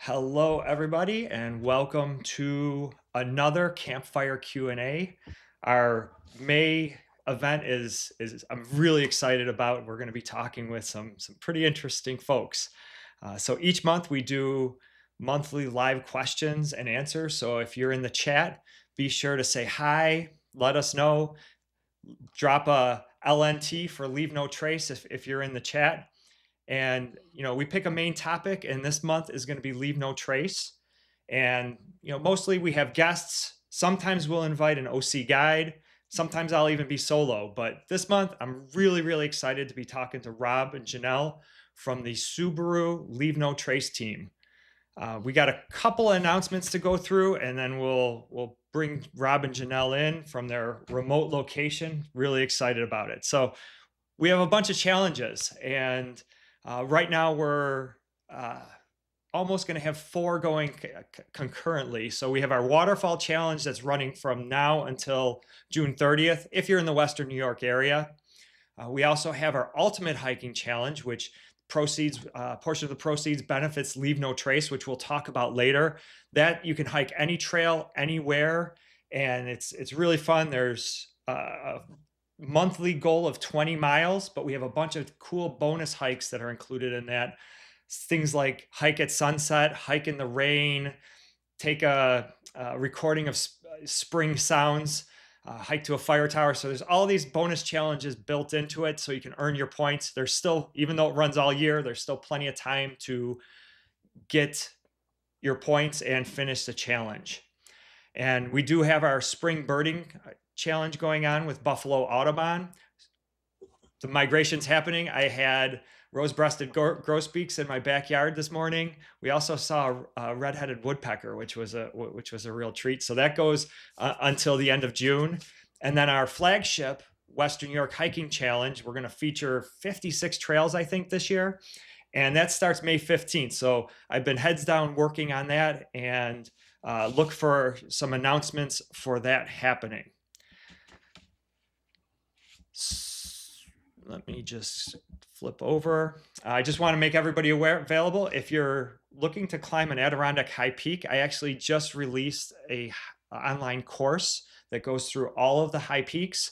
Hello, everybody, and welcome to another Campfire Q&A. Our May event is I'm really excited about. We're going to be talking with some pretty interesting folks. So each month we do monthly live questions and answers. So if you're in the chat, be sure to say hi, let us know, drop a LNT for leave no trace if you're in the chat. And we pick a main topic, and this month is going to be leave no trace. And mostly we have guests. Sometimes we'll invite an OC guide. Sometimes I'll even be solo. But this month I'm really excited to be talking to Rob and Jeanelle from the Subaru Leave No Trace team. We got a couple of announcements to go through, and then we'll bring Rob and Jeanelle in from their remote location. Really excited about it. So we have a bunch of challenges, and right now we're almost going to have 4 going concurrently. So we have our waterfall challenge that's running from now until June 30th, if you're in the Western New York area. We also have our ultimate hiking challenge, which portion of the proceeds benefits Leave No Trace, which we'll talk about later. That you can hike any trail, anywhere, and it's really fun. There's a monthly goal of 20 miles, but we have a bunch of cool bonus hikes that are included in that. Things like hike at sunset, hike in the rain, take a recording of spring sounds, hike to a fire tower. So there's all these bonus challenges built into it so you can earn your points. There's still, even though it runs all year, there's still plenty of time to get your points and finish the challenge. And we do have our spring birding challenge going on with Buffalo Audubon. The migration's happening. I had rose-breasted grosbeaks in my backyard this morning. We also saw a red-headed woodpecker, which was a real treat. So that goes until the end of June. And then our flagship Western New York Hiking Challenge, we're going to feature 56 trails, I think, this year. And that starts May 15th. So I've been heads down working on that, and look for some announcements for that happening. Let me just flip over. I just want to make everybody available. If you're looking to climb an Adirondack high peak, I actually just released a online course that goes through all of the high peaks.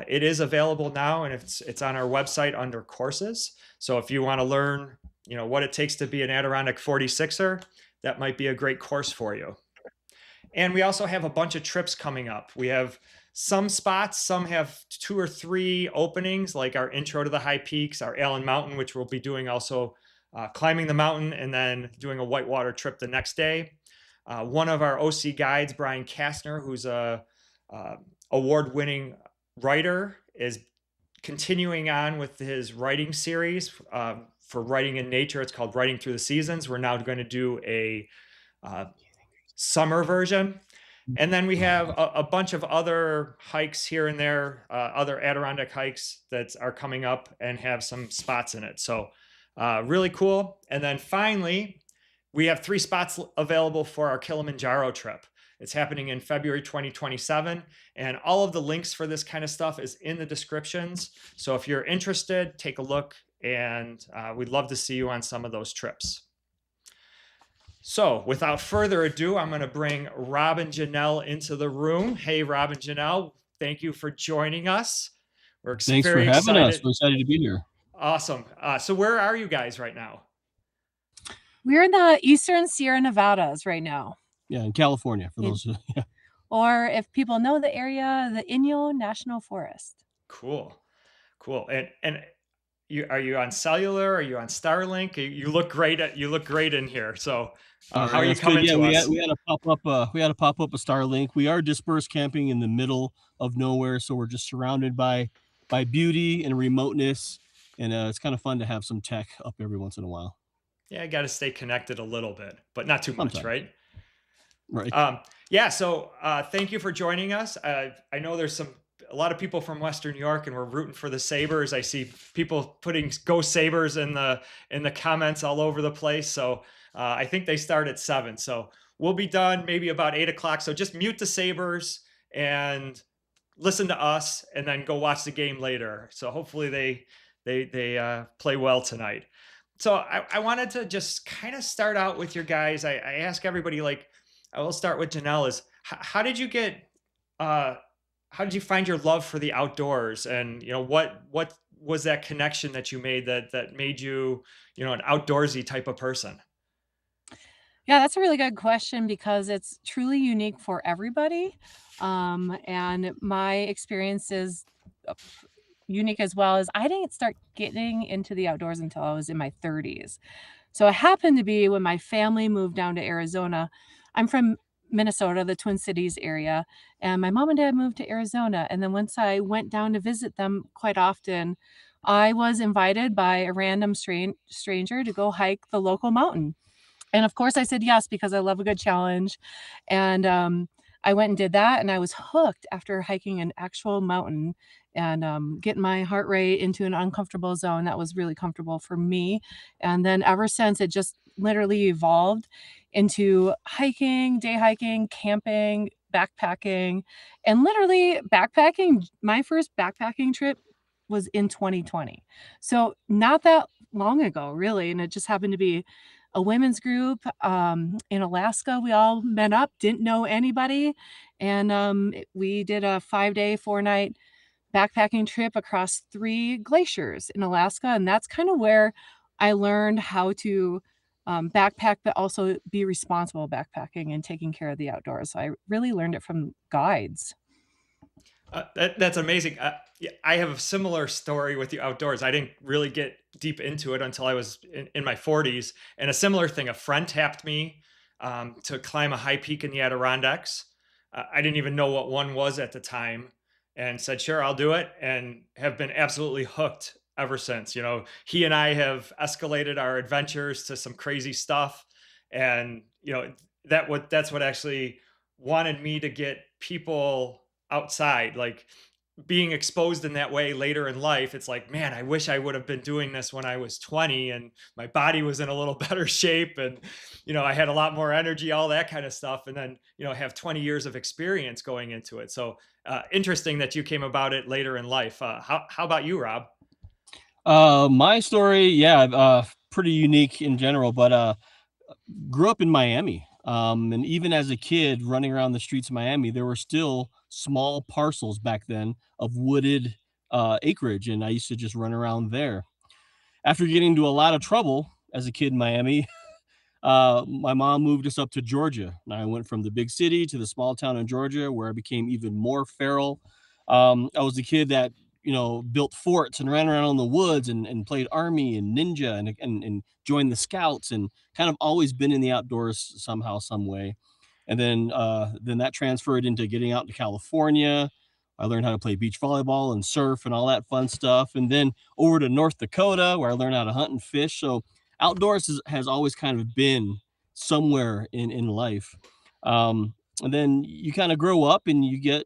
It is available now, and it's on our website under courses. So if you want to learn, what it takes to be an Adirondack 46er, that might be a great course for you. And we also have a bunch of trips coming up. We have some spots, some have 2 or 3 openings, like our intro to the high peaks, our Allen Mountain, which we'll be doing also climbing the mountain and then doing a whitewater trip the next day. One of our OC guides, Brian Kastner, who's a award-winning writer, is continuing on with his writing series for writing in nature. It's called Writing Through the Seasons. We're now going to do a summer version. And then we have a bunch of other hikes here and there, other Adirondack hikes that are coming up and have some spots in it. So really cool. And then finally, we have 3 spots available for our Kilimanjaro trip. It's happening in February 2027. And all of the links for this kind of stuff is in the descriptions. So if you're interested, take a look, and we'd love to see you on some of those trips. So without further ado, I'm going to bring Rob and Jeanelle into the room. Hey, Rob and Jeanelle, thank you for joining us. Thanks for having us. We're excited to be here. Awesome. So where are you guys right now? We're in the Eastern Sierra Nevadas right now. Yeah, in California, for those. Yeah. Or if people know the area, the Inyo National Forest. Cool. And are you on cellular? Are you on Starlink? You look great. You look great in here. So how are you coming to us? We had to pop up a Starlink. We are dispersed camping in the middle of nowhere, so we're just surrounded by beauty and remoteness, and it's kind of fun to have some tech up every once in a while. Yeah, I got to stay connected a little bit, but not too much, right? Right. Yeah. So thank you for joining us. I know there's a lot of people from Western New York, and we're rooting for the Sabres. I see people putting "Go Sabres" in the comments all over the place. So I think they start at 7. So we'll be done maybe about 8 o'clock. So just mute the Sabres and listen to us, and then go watch the game later. So hopefully they play well tonight. So I wanted to just kind of start out with your guys. I ask everybody, like, I will start with Janelle, is how did you get, uh, how did you find your love for the outdoors? And, what was that connection that you made that made you, an outdoorsy type of person? Yeah, that's a really good question because it's truly unique for everybody. And my experience is unique as well as I didn't start getting into the outdoors until I was in my 30s. So it happened to be when my family moved down to Arizona. I'm from Minnesota, the Twin Cities area, and my mom and dad moved to Arizona. And then once I went down to visit them quite often, I was invited by a random stranger to go hike the local mountain. And of course I said yes because I love a good challenge. And, I went and did that, and I was hooked after hiking an actual mountain and, getting my heart rate into an uncomfortable zone that was really comfortable for me. And then ever since, it just literally evolved into hiking, day hiking, camping, backpacking, and literally backpacking. My first backpacking trip was in 2020. So not that long ago, really, and it just happened to be a women's group, in Alaska. We all met up, didn't know anybody, and, we did a 5-day, 4-night backpacking trip across 3 glaciers in Alaska, and that's kinda where I learned how to, backpack, but also be responsible backpacking and taking care of the outdoors. So I really learned it from guides. That's amazing. Yeah, I have a similar story with the outdoors. I didn't really get deep into it until I was in my 40s. And a similar thing, a friend tapped me to climb a high peak in the Adirondacks. I didn't even know what one was at the time, and said, "Sure, I'll do it," and have been absolutely hooked ever since. He and I have escalated our adventures to some crazy stuff, and that's what actually wanted me to get people outside, like being exposed in that way later in life. It's like, man, I wish I would have been doing this when I was 20 and my body was in a little better shape, and I had a lot more energy, all that kind of stuff, and then have 20 years of experience going into it. So interesting that you came about it later in life. How about you, Rob? My story, yeah, pretty unique in general, but grew up in Miami. And even as a kid running around the streets of Miami, there were still small parcels back then of wooded acreage, and I used to just run around there. After getting into a lot of trouble as a kid in Miami, my mom moved us up to Georgia. And I went from the big city to the small town in Georgia where I became even more feral. I was the kid that, built forts and ran around in the woods and played army and ninja and joined the scouts and kind of always been in the outdoors somehow, some way. And then that transferred into getting out to California. I learned how to play beach volleyball and surf and all that fun stuff. And then over to North Dakota, where I learned how to hunt and fish. So outdoors has always kind of been somewhere in life. And then you kind of grow up and you get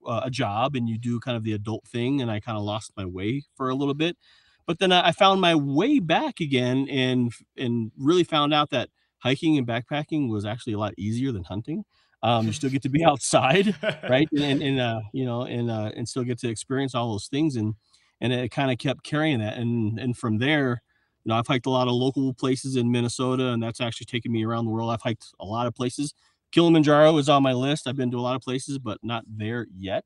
a job and you do kind of the adult thing. And I kind of lost my way for a little bit. But then I found my way back again and really found out that hiking and backpacking was actually a lot easier than hunting. You still get to be outside, right? And still get to experience all those things. And it kind of kept carrying that. And from there, I've hiked a lot of local places in Minnesota, and that's actually taken me around the world. I've hiked a lot of places. Kilimanjaro is on my list. I've been to a lot of places, but not there yet.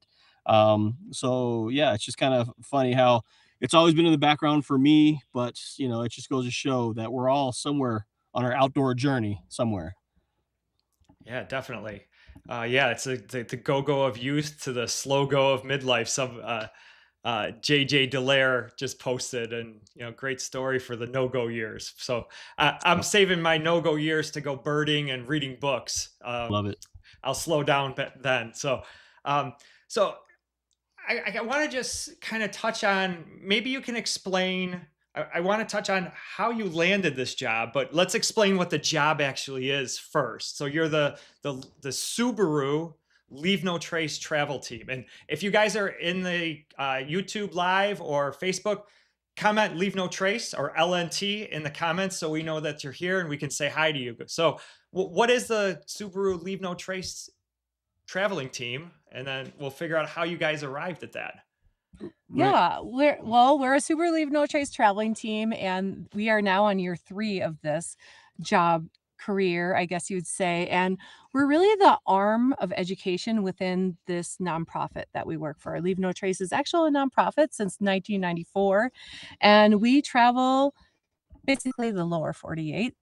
So yeah, it's just kind of funny how it's always been in the background for me, but it just goes to show that we're all somewhere on our outdoor journey somewhere. Yeah, definitely. Yeah, it's the go-go of youth to the slow go of midlife. Some JJ Dallaire just posted, and great story for the no-go years. So I'm Yep, saving my no-go years to go birding and reading books. love it. I'll slow down then. Um, so I want to just kind of touch on, maybe you can explain. I want to touch on how you landed this job, but let's explain what the job actually is first. So you're the Subaru Leave No Trace travel team, and if you guys are in the YouTube live or Facebook, comment "Leave No Trace" or LNT in the comments so we know that you're here and we can say hi to you. So, what is the Subaru Leave No Trace traveling team? And then we'll figure out how you guys arrived at that. Right. Yeah, we're a Subaru Leave No Trace traveling team, and we are now on year 3 of this job career, I guess you would say, and we're really the arm of education within this nonprofit that we work for. Leave No Trace is actually a nonprofit since 1994, and we travel basically the lower 48.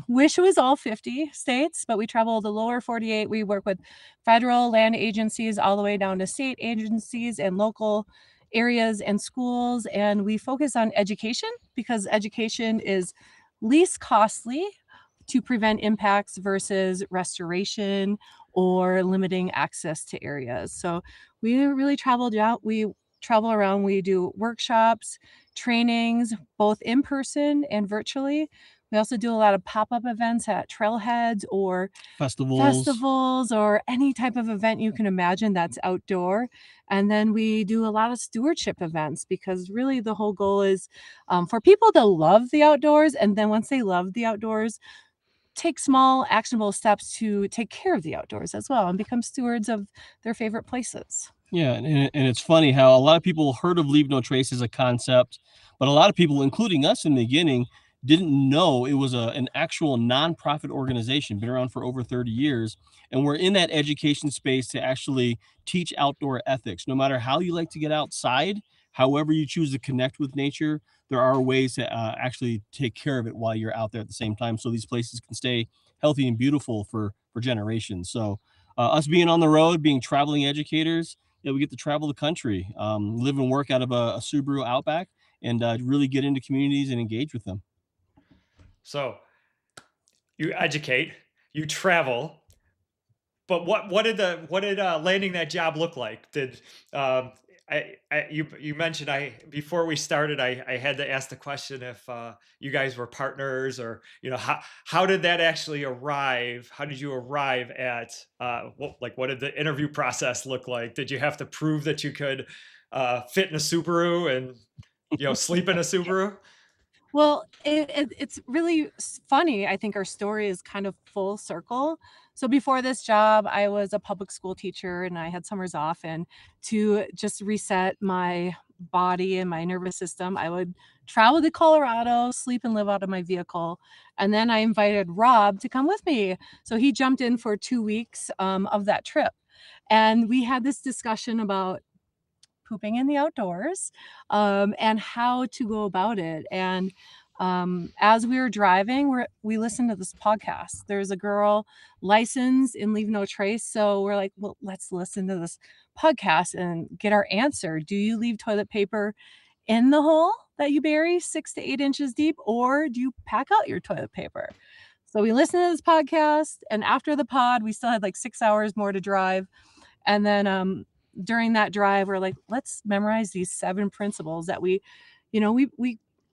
Wish it was all 50 states, but we travel the lower 48. We work with federal land agencies all the way down to state agencies and local areas and schools. And we focus on education because education is least costly to prevent impacts versus restoration or limiting access to areas. So we really traveled out. We travel around. We do workshops, trainings, both in person and virtually. We also do a lot of pop-up events at trailheads or festivals or any type of event you can imagine that's outdoor. And then we do a lot of stewardship events because really the whole goal is for people to love the outdoors. And then once they love the outdoors, take small actionable steps to take care of the outdoors as well and become stewards of their favorite places. Yeah, and it's funny how a lot of people heard of Leave No Trace as a concept, but a lot of people, including us in the beginning, didn't know it was an actual nonprofit organization, been around for over 30 years. And we're in that education space to actually teach outdoor ethics. No matter how you like to get outside, however you choose to connect with nature, there are ways to actually take care of it while you're out there at the same time. So these places can stay healthy and beautiful for generations. So us being on the road, being traveling educators, yeah, we get to travel the country, live and work out of a Subaru Outback, and really get into communities and engage with them. So you educate, you travel, but what did landing that job look like? Did you mentioned I before we started I had to ask the question if you guys were partners or how did that actually arrive? How did you arrive at what did the interview process look like? Did you have to prove that you could fit in a Subaru and sleep in a Subaru? Well, it's really funny. I think our story is kind of full circle. So before this job, I was a public school teacher and I had summers off. And to just reset my body and my nervous system, I would travel to Colorado, sleep and live out of my vehicle. And then I invited Rob to come with me. So he jumped in for 2 weeks of that trip. And we had this discussion about pooping in the outdoors, and how to go about it. And as we were driving, we listened to this podcast. There's a girl licensed in Leave No Trace. So we're like, well, let's listen to this podcast and get our answer. Do you leave toilet paper in the hole that you bury 6 to 8 inches deep, or do you pack out your toilet paper? So we listened to this podcast, and after the pod, we still had like 6 hours more to drive. And then during that drive, we're like, let's memorize these 7 principles that we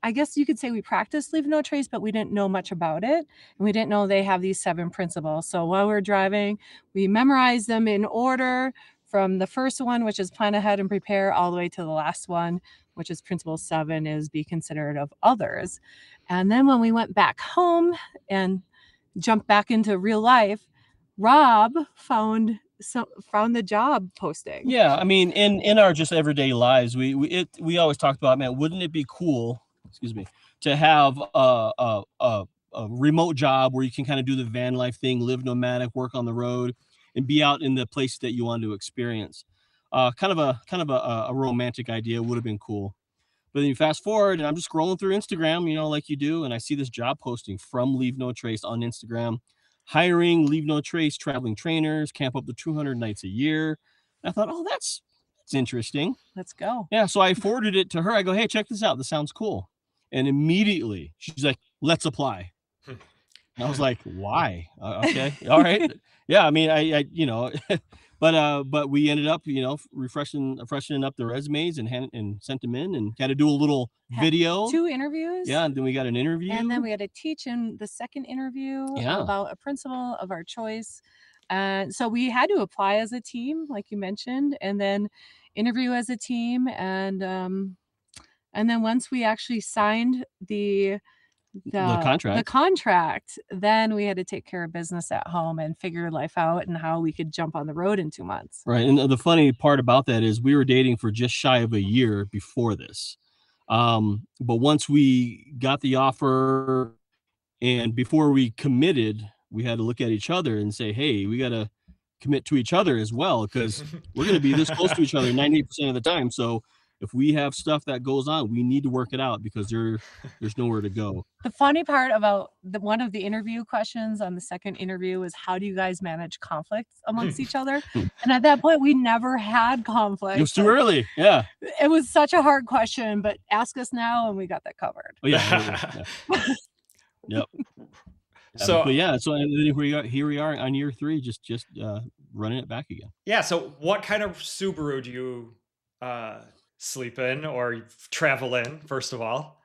I guess you could say we practiced Leave No Trace, but we didn't know much about it. And we didn't know they have these 7 principles. So while we're driving, we memorized them in order from the first one, which is plan ahead and prepare, all the way to the last one, which is principle 7 is be considerate of others. And then when we went back home and jumped back into real life, Rob found the job posting. Yeah, I mean, in our just everyday lives, we always talked about, man, wouldn't it be cool? Excuse me, to have a remote job where you can kind of do the van life thing, live nomadic, work on the road, and be out in the places that you want to experience. Kind of a romantic idea would have been cool. But then you fast forward, and I'm just scrolling through Instagram, like you do, and I see this job posting from Leave No Trace on Instagram, hiring Leave No Trace traveling trainers, camp up to 200 nights a year. And I thought, oh, that's interesting. Let's go. Yeah, so I forwarded it to her. I go, hey, check this out. This sounds cool. And immediately she's like, let's apply. And I was like, why? Okay, all right. Yeah, I mean, I but we ended up, freshening up the resumes and sent them in and had to do a little video. 2 interviews. Yeah, and then we got an interview. And then we had to teach in the second interview about a principle of our choice. And so we had to apply as a team, like you mentioned, and then interview as a team. And then once we actually signed the The contract. Then we had to take care of business at home and figure life out and how we could jump on the road in 2 months. Right. And the funny part about that is we were dating for just shy of a year before this. But once we got the offer and before we committed, we had to look at each other and say, hey, we got to commit to each other as well, because we're going to be this close to each other 98% of the time. So if we have stuff that goes on, we need to work it out, because there's nowhere to go. The funny part about one of the interview questions on the second interview is, how do you guys manage conflicts amongst each other? And at that point, we never had conflict. It was too early. Yeah. It was such a hard question, but ask us now and we got that covered. Oh, yeah. Yep. So here we are on year 3, just running it back again. Yeah. So what kind of Subaru do you sleep in or travel in, first of all?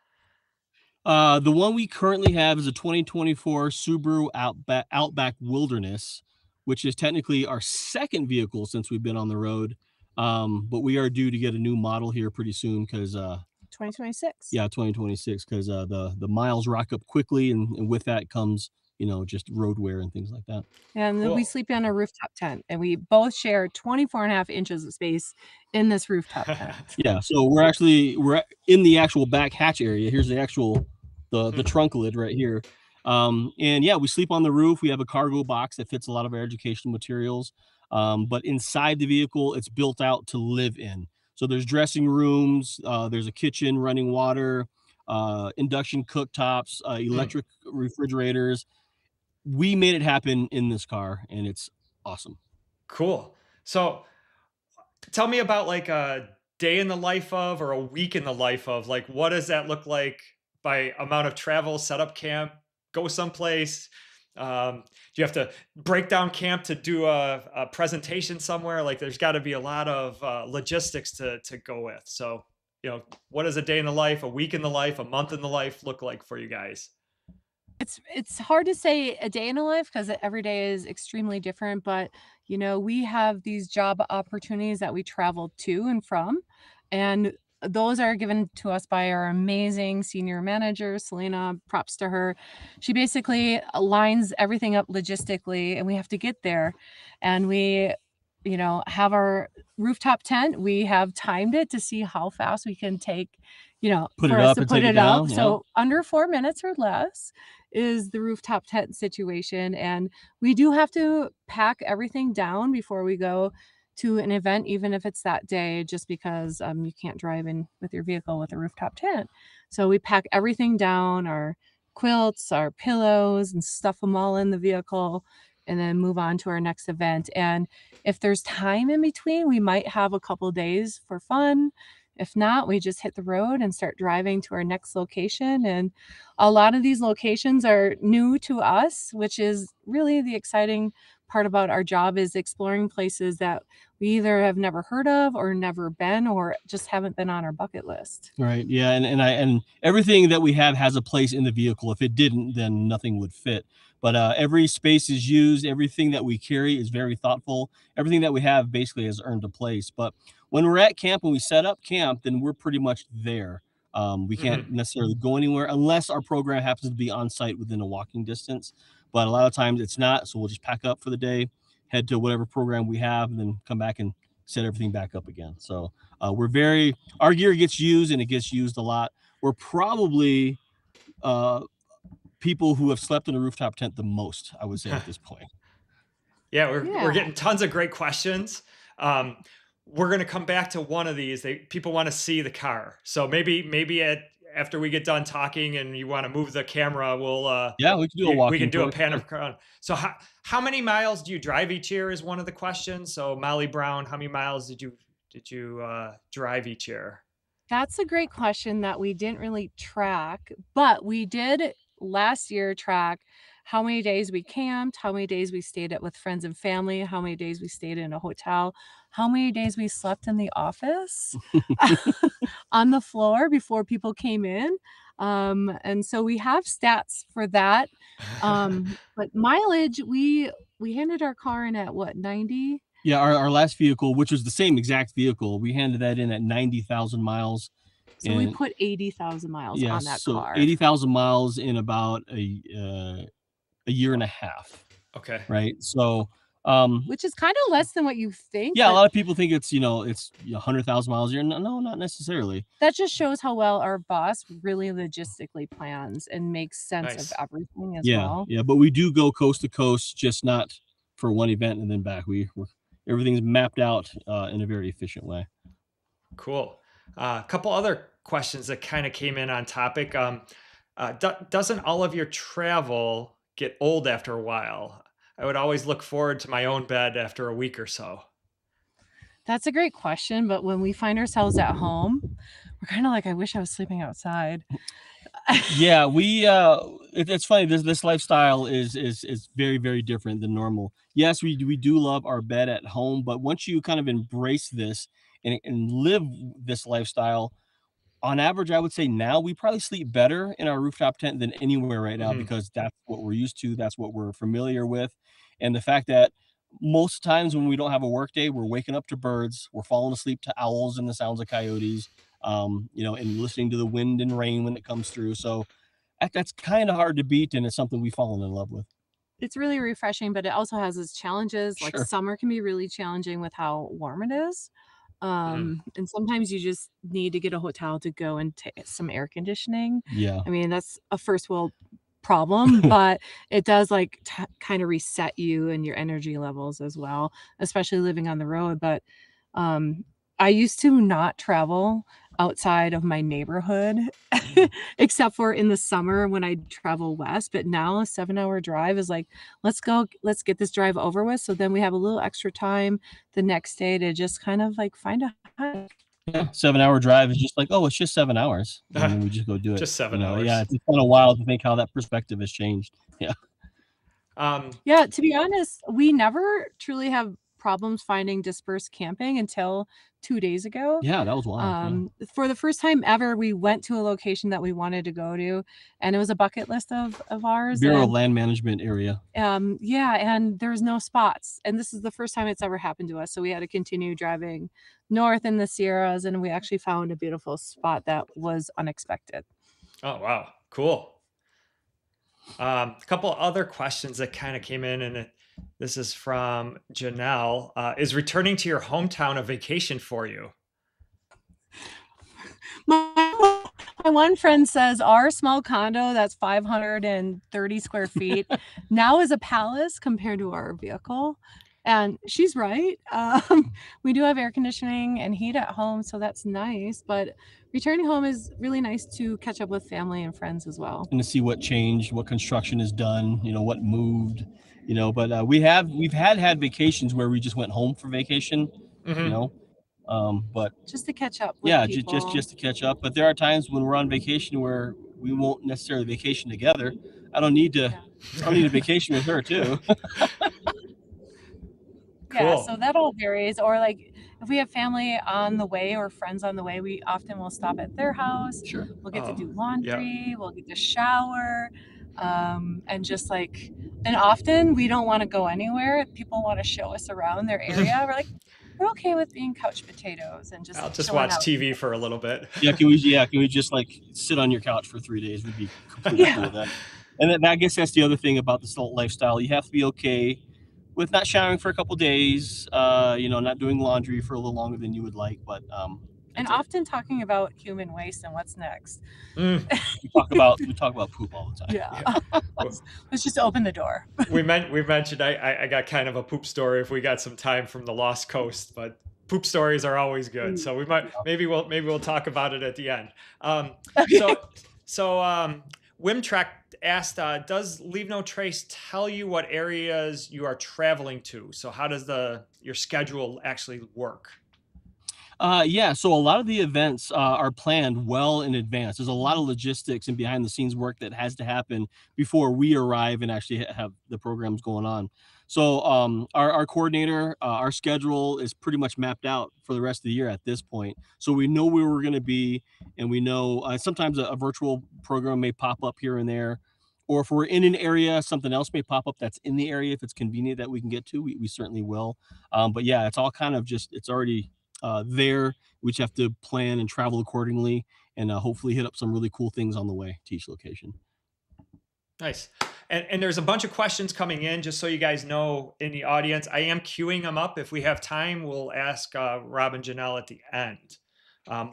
The one we currently have is a 2024 Subaru Outback Wilderness, which is technically our second vehicle since we've been on the road. But we are due to get a new model here pretty soon, because 2026. Yeah, 2026, because the miles rack up quickly, and with that comes just road wear and things like that. And then we sleep in a rooftop tent, and we both share 24.5 inches of space in this rooftop tent. Yeah, so we're in the actual back hatch area. Here's the actual the trunk lid right here. And yeah, we sleep on the roof. We have a cargo box that fits a lot of our educational materials. But inside the vehicle, it's built out to live in. So there's dressing rooms, there's a kitchen, running water, induction cooktops, electric refrigerators. We made it happen in this car, and it's awesome. Cool. So tell me about like a day in the life of, or a week in the life of, like, what does that look like by amount of travel, set up camp, go someplace? Do you have to break down camp to do a presentation somewhere? Like, there's got to be a lot of logistics to go with. So, what does a day in the life, a week in the life, a month in the life look like for you guys? It's hard to say a day in a life, because every day is extremely different, but we have these job opportunities that we travel to and from, and those are given to us by our amazing senior manager, Selena. Props to her. She basically lines everything up logistically, and we have to get there, and we have our rooftop tent. We have timed it to see how fast we can take, Put for it us up to and put take it it up. down. So under 4 minutes or less is the rooftop tent situation. And we do have to pack everything down before we go to an event, even if it's that day, just because you can't drive in with your vehicle with a rooftop tent. So we pack everything down, our quilts, our pillows, and stuff them all in the vehicle, and then move on to our next event. And if there's time in between, we might have a couple days for fun. If not, we just hit the road and start driving to our next location. And a lot of these locations are new to us, which is really the exciting part about our job, is exploring places that we either have never heard of or never been, or just haven't been on our bucket list. Right. Yeah. And everything that we have has a place in the vehicle. If it didn't, then nothing would fit. But every space is used. Everything that we carry is very thoughtful. Everything that we have basically has earned a place. But when we're at camp and we set up camp, then we're pretty much there. We can't necessarily go anywhere unless our program happens to be on site within a walking distance. But a lot of times it's not. So we'll just pack up for the day, head to whatever program we have, and then come back and set everything back up again. So our gear gets used, and it gets used a lot. We're probably people who have slept in a rooftop tent the most, I would say, at this point. Yeah, we're getting tons of great questions. We're going to come back to one of these. People want to see the car. So maybe after we get done talking and you want to move the camera, we'll we can do a walking we can do tour. a pan of around. So how many miles do you drive each year is one of the questions. So Molly Brown, how many miles did you drive each year? That's a great question that we didn't really track, but we did last year track how many days we camped, how many days we stayed with friends and family, how many days we stayed in a hotel, how many days we slept in the office on the floor before people came in. And so we have stats for that. But mileage, we handed our car in at what, 90? Yeah, our last vehicle, which was the same exact vehicle, we handed that in at 90,000 miles. So we And put 80,000 miles yes, on that so car. 80,000 miles in about a year and a half, Okay. right? So, um, Which is kinda less than what you think, yeah, a but lot of people think it's 100,000 miles a year. No, no, not necessarily. that just shows how well our boss really logistically plans and makes sense of Nice. everything as Yeah, well. yeah, but we do go coast to coast, just not for one event and then back. Everything's mapped out in a very efficient way. Cool. A couple other questions that kind of came in on topic. Doesn't all of your travel get old after a while? I would always look forward to my own bed after a week or so. That's a great question, but when we find ourselves at home, we're kinda like, "I wish I was sleeping outside." Yeah, it's funny. This lifestyle is very very different than normal. Yes, we do love our bed at home, but once you kind of embrace this and live this lifestyle, on average, I would say now we probably sleep better in our rooftop tent than anywhere right now Mhm. because that's what we're used to, that's what we're familiar with, and the fact that most times when we don't have a work day, we're waking up to birds, we're falling asleep to owls and the sounds of coyotes, and listening to the wind and rain when it comes through. So that's kind of hard to beat, and it's something we've fallen in love with. It's really refreshing, but it also has its challenges, like, Sure. summer can be really challenging with how warm it is, Mhm. and sometimes you just need to get a hotel to go and take some air conditioning. Yeah. I mean, that's a first world problem, but it does, like, kinda reset you and your energy levels as well, especially living on the road, but, um, I used to not travel outside of my neighborhood, except for in the summer when I travel west, but now a 7-hour drive is like, "Let's go, let's get this drive over with," so then we have a little extra time the next day to just kind of, like, find a hike. Yeah, 7-hour drive is just like, "Oh, it's just 7 hours," and then we just go do it, Just 7 hours. Yeah, it's kinda wild to think how that perspective has changed. Yeah. Um, Yeah, to be honest, we never truly have problems finding dispersed camping until 2 days ago. Yeah, that was wild, yeah. For the first time ever, we went to a location that we wanted to go to, and it was a bucket list of ours, Bureau of and, Land Management area. yeah, and there's no spots, and this is the first time it's ever happened to us, so we had to continue driving north in the Sierras, and we actually found a beautiful spot that was unexpected. oh wow, cool. A couple other questions that kind of came in, and this is from Janelle. Is returning to your hometown a vacation for you? My my one friend says our small condo that's 530 square feet now is a palace compared to our vehicle, and she's right. We do have air conditioning and heat at home, so that's nice, but returning home is really nice to catch up with family and friends as well. And to see what changed, what construction is done, what moved, but we've had vacations where we just went home for vacation, you Hmm. know, but Just to catch up with yeah, just people. just to catch up. But there are times when we're on vacation where we won't necessarily vacation together. I don't need to. Yeah. I don't need a vacation with her too. Yeah, so Cool. that all varies, or, like, if we have family on the way or friends on the way, we often will stop at their house, Sure. we'll get to Oh, do yeah. laundry, we'll get to shower, and just, like, and often we don't wanna go anywhere, people wanna show us around their area, we're like, "We're okay with being couch potatoes and just I'll just chilling watch out." TV for a little bit. Yeah, can we just like sit on your couch for 3 days? We'd be completely Yeah. cool with that. And then I guess that's the other thing about this whole lifestyle. You have to be okay with not showering for a couple days, not doing laundry for a little longer than you would like, but And that's it. often talking about human waste and what's next. Mm, We talk about poop all the time. Yeah. yeah. Let's let's just open the door. We mentioned I got kind of a poop story if we got some time from the Lost Coast, but poop stories are always good. Ooh, So we might yeah. maybe we'll talk about it at the end. Um, Okay. so Wimtrack asked, does Leave No Trace tell you what areas you are traveling to? So how does the your schedule actually work? Yeah, so a lot of the events are planned well in advance. There's a lot of logistics and behind the scenes work that has to happen before we arrive and actually have the programs going on. So our coordinator, our schedule is pretty much mapped out for the rest of the year at this point. So we know where we're going to be, and we know sometimes a virtual program may pop up here and there. Or if we're in an area, something else may pop up that's in the area. If it's convenient that we can get to, we certainly will. But yeah, it's all kind of just, it's already there. We just have to plan and travel accordingly, and hopefully hit up some really cool things on the way to each location. Nice. And there's a bunch of questions coming in, just so you guys know in the audience. I am queuing them up. If we have time, we'll ask Rob and Jeanelle at the end.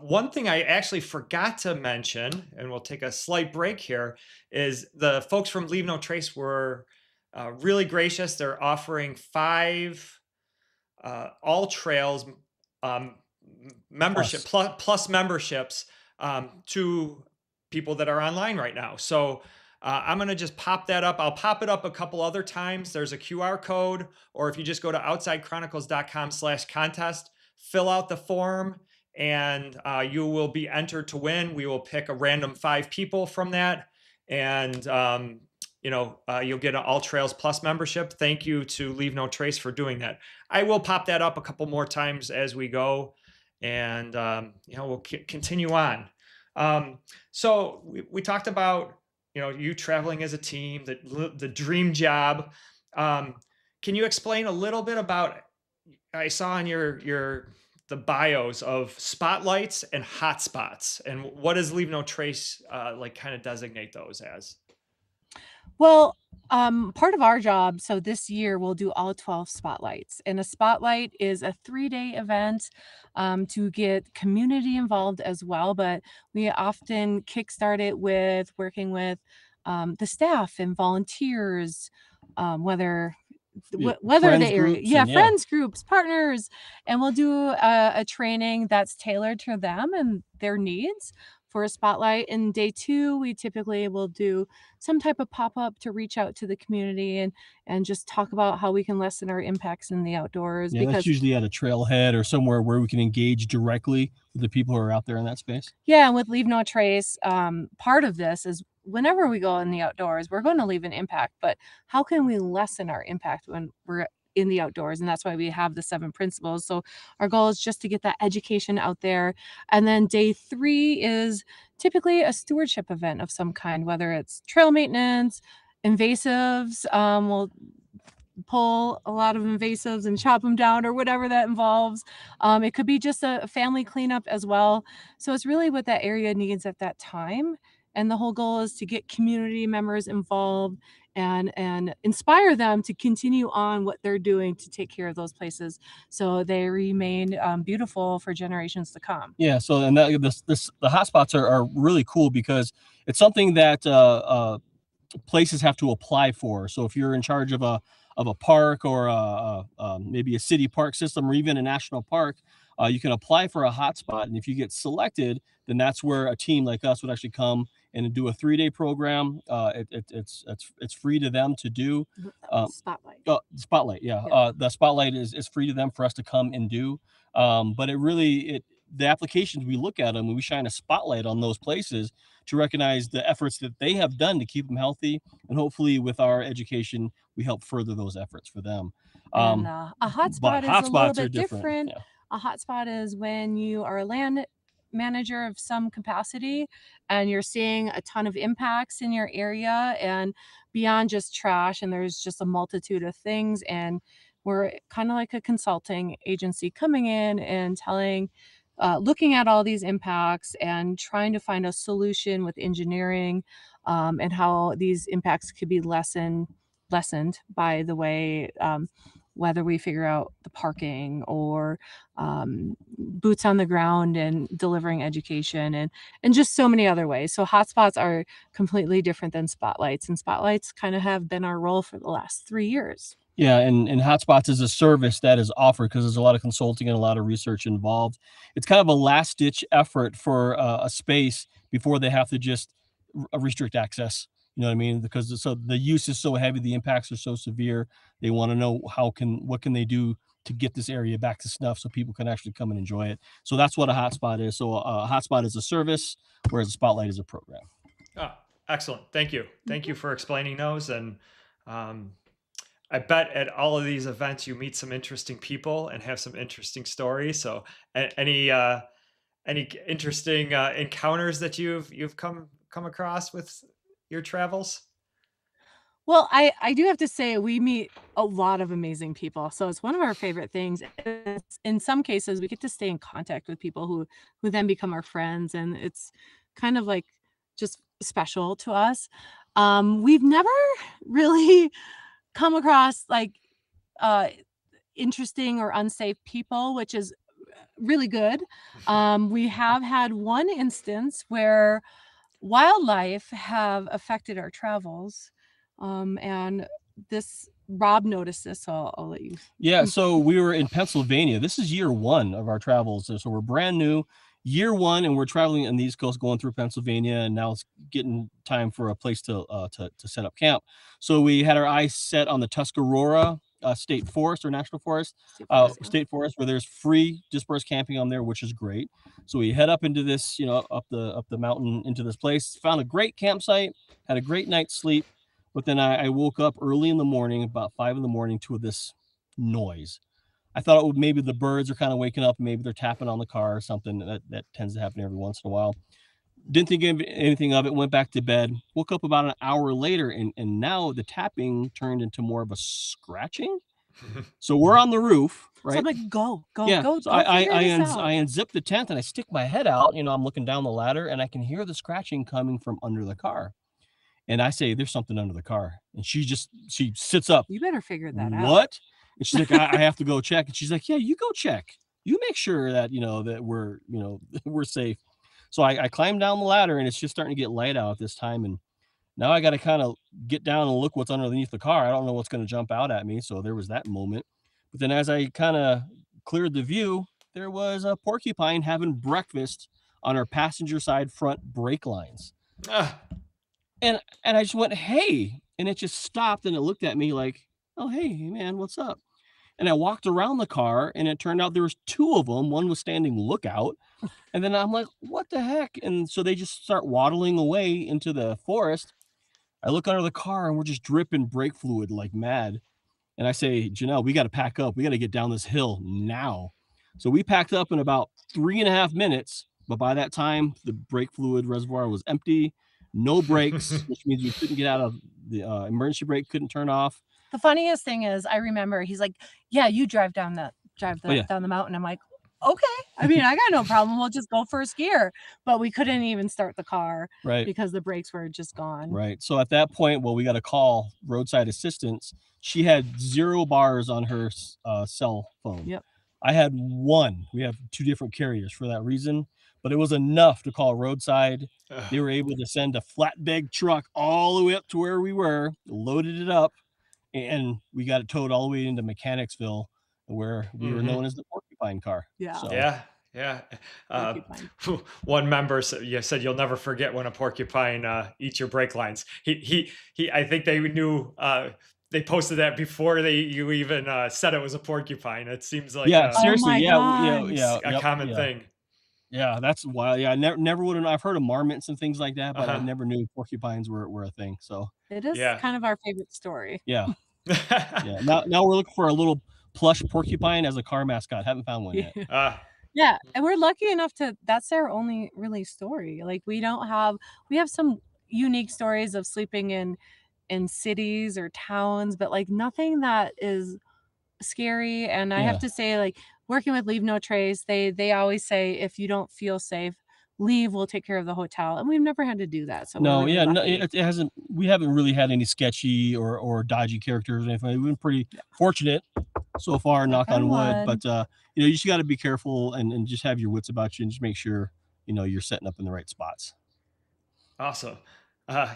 One thing I actually forgot to mention, and we'll take a slight break here, is the folks from Leave No Trace were really gracious. They're offering 5 all trails membership plus memberships to people that are online right now. So I'm going to just pop that up. I'll pop it up a couple other times. There's a QR code, or if you just go to outsidechronicles.com/contest, fill out the form, and you will be entered to win. We will pick a random 5 people from that, and you'll get an All Trails Plus membership. Thank you to Leave No Trace for doing that. I will pop that up a couple more times as we go, and we'll continue on. So we talked about you traveling as a team, the dream job. Can you explain a little bit about? I saw on the bios of spotlights and hotspots, and what does Leave No Trace kind of designate those as? Well, part of our job, so this year we'll do all 12 spotlights, and a spotlight is a 3-day event to get community involved as well. But we often kickstart it with working with the staff and volunteers, whether Friends the area, groups, and friends groups, partners, and we'll do a training that's tailored to them and their needs for a spotlight. And day 2, we typically will do some type of pop-up to reach out to the community and just talk about how we can lessen our impacts in the outdoors. that's Because usually at a trailhead or somewhere where we can engage directly with the people who are out there in that space. and with Leave No Trace, part of this is whenever we go in the outdoors, we're going to leave an impact, but how can we lessen our impact when we're in the outdoors? And that's why we have the 7 principles. So our goal is just to get that education out there. And then day 3 is typically a stewardship event of some kind, whether it's trail maintenance, invasives. We'll pull a lot of invasives and chop them down, or whatever that involves. It could be just a family cleanup as well. So it's really what that area needs at that time. And the whole goal is to get community members involved and inspire them to continue on what they're doing to take care of those places so they remain beautiful for generations to come. Yeah. So, and the hotspots are really cool because it's something that places have to apply for. So if you're in charge of a park, or maybe a city park system, or even a national park, you can apply for a hotspot. And if you get selected, then that's where a team like us would actually come and do a 3-day program. It's free to them to do. Spotlight. Spotlight, yeah. The spotlight is free to them for us to come and do. But the applications, we look at them and we shine a spotlight on those places to recognize the efforts that they have done to keep them healthy, and hopefully with our education we help further those efforts for them. And a hotspot is a little bit different. Yeah. A hotspot is when you are a land manager of some capacity and you're seeing a ton of impacts in your area and beyond just trash, and there's just a multitude of things, and we're kind of like a consulting agency coming in and looking at all these impacts and trying to find a solution with engineering, and how these impacts could be lessened by the way, whether we figure out the parking or boots on the ground and delivering education, and just so many other ways. So hotspots are completely different than spotlights, and spotlights kind of have been our role for the last 3 years. Yeah, and hotspots is a service that is offered because there's a lot of consulting and a lot of research involved. It's kind of a last ditch effort for a space before they have to just restrict access. You know what I mean? Because the use is so heavy, the impacts are so severe. They want to know what can they do to get this area back to snuff so people can actually come and enjoy it. So that's what a hotspot is. So a hotspot is a service, whereas a spotlight is a program. Oh, excellent. Thank you. Thank you for explaining those. And I bet at all of these events you meet some interesting people and have some interesting stories. So any interesting encounters that you've come across with your travels? Well, I do have to say we meet a lot of amazing people, so it's one of our favorite things. It's in some cases, we get to stay in contact with people who then become our friends, and it's kind of, like, just special to us. We've never really come across, like, uh, interesting or unsafe people, which is really good. We have had one instance where wildlife have affected our travels, and this Rob noticed this, so I'll let you. Yeah, so we were in Pennsylvania. This is year one of our travels. So we're brand new, year one, and we're traveling on the East Coast, going through Pennsylvania, and now it's getting time for a place to set up camp. So we had our eyes set on the Tuscarora State Forest or National Forest, State Forest, yeah. State Forest, where there's free dispersed camping on there, which is great. So we head up into this, up the mountain into this place. Found a great campsite, had a great night's sleep, but then I woke up early in the morning, about 5 in the morning, to this noise. I thought it would maybe the birds are kind of waking up, maybe they're tapping on the car or something. That tends to happen every once in a while. Didn't think anything of it, went back to bed, woke up about an hour later, and now the tapping turned into more of a scratching. So we're on the roof, So I'm right? like, Yeah. So go figure this I out. unzip the tent and I stick my head out. I'm looking down the ladder and I can hear the scratching coming from under the car. And I say, "There's something under the car." And she sits up. You better figure that out. "What?" And she's like, I have to go check." And she's like, "Yeah, you go check. You make sure that, that we're, we're safe." So I climb down the ladder and it's just starting to get light out at this time. And now I got to kind of get down and look what's underneath the car. I don't know what's going to jump out at me. So there was that moment. But then as I kind of cleared the view, there was a porcupine having breakfast on our passenger side front brake lines. Ah, And I just went, "Hey," and it just stopped and it looked at me like, "Oh, hey, man, what's up?" And I walked around the car and it turned out there was two of them. One was standing lookout. And then I'm like, "What the heck?" And so they just start waddling away into the forest. I look under the car and we're just dripping brake fluid like mad. And I say, "Jeanelle, we got to pack up. We got to get down this hill now." So we packed up in about 3.5 minutes. But by that time, the brake fluid reservoir was empty, no brakes, which means we couldn't get out of the emergency brake, couldn't turn off. The funniest thing is, I remember he's like, "Yeah, you Oh, yeah. down the mountain." I'm like, "Okay. I mean, I got no problem. We'll just go first gear." But we couldn't even start the car Right. because the brakes were just gone. Right. So at that point, well, we got to call roadside assistance. She had 0 bars on her cell phone. Yep. I had one. We have 2 different carriers for that reason, but it was enough to call roadside. They were able to send a flatbed truck all the way up to where we were, loaded it up, and we got it towed all the way into Mechanicsville, where we were known as the porcupine car. Yeah. So yeah, yeah. Porcupine. One member said you'll never forget when a porcupine eats your brake lines. He. I think they knew. They posted that before you even said it was a porcupine. It seems like yeah, Oh seriously, my yeah, a yep, common yeah. thing. Yeah, that's wild. Yeah, I never would have. I've heard of marmots and things like that, but I Uh-huh. never knew porcupines were a thing. So It is Yeah. kind of our favorite story. yeah, yeah. Now we're looking for a little plush porcupine as a car mascot. Haven't found one Yeah. yet. Yeah, and we're lucky enough to that's our only really story. Like, we have some unique stories of sleeping in cities or towns, but, like, nothing that is scary. And I have Yeah. to say, like, working with Leave No Trace, they always say, "If you don't feel safe, leave, we'll take care of the hotel," and we've never had to do that, so we're No, really yeah, no, lucky. it hasn't. We haven't really had any sketchy or dodgy characters or anything. We've been pretty Yeah. fortunate so far, Knock knock on on wood. wood. But you just got to be careful and just have your wits about you and just make sure you're setting up in the right spots. Awesome.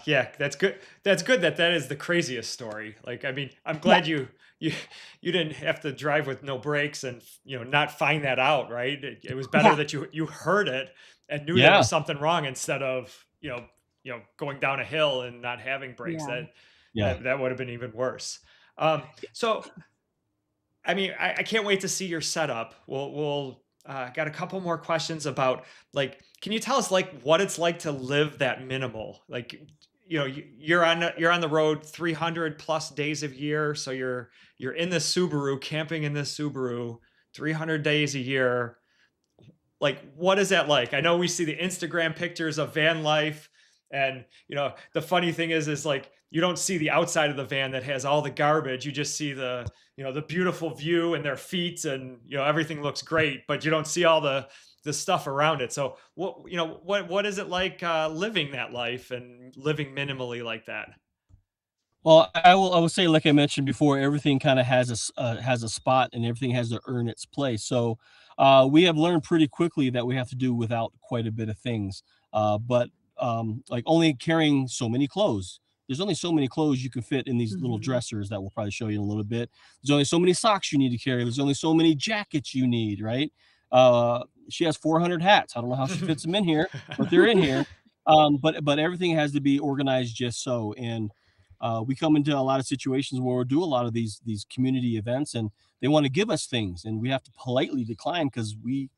Yeah, that's good. That's good that is the craziest story. Like, I mean, I'm Yeah, glad you you didn't have to drive with no brakes and not find that out, right? It was better yeah, that you heard it and knew there Yeah, was something wrong instead of going down a hill and not having brakes. yeah. yeah, That would have been even worse. So I mean, I can't wait to see your setup. We'll got a couple more questions about, like, can you tell us like what it's like to live that minimal? Like, you're on the road 300 plus days of year, so you're in this Subaru, camping in this Subaru 300 days a year. Like, what is that like? I know we see the Instagram pictures of van life, and the funny thing is like you don't see the outside of the van that has all the garbage. You just see the, the beautiful view and their feet, and everything looks great, but you don't see all the stuff around it. So what is it like living that life and living minimally like that? Well, I will say, like I mentioned before, everything kind of has a spot, and everything has to earn its place. So we have learned pretty quickly that we have to do without quite a bit of things. But like only carrying so many clothes. There's only so many clothes you can fit in these little Mhm. dressers that we'll probably show you in a little bit. There's only so many socks you need to carry. There's only so many jackets you need, right? She has 400 hats. I don't know how she fits them in here, but they're in here. But everything has to be organized just so. And we come into a lot of situations where we'll do a lot of these community events, and they want to give us things, and we have to politely decline because we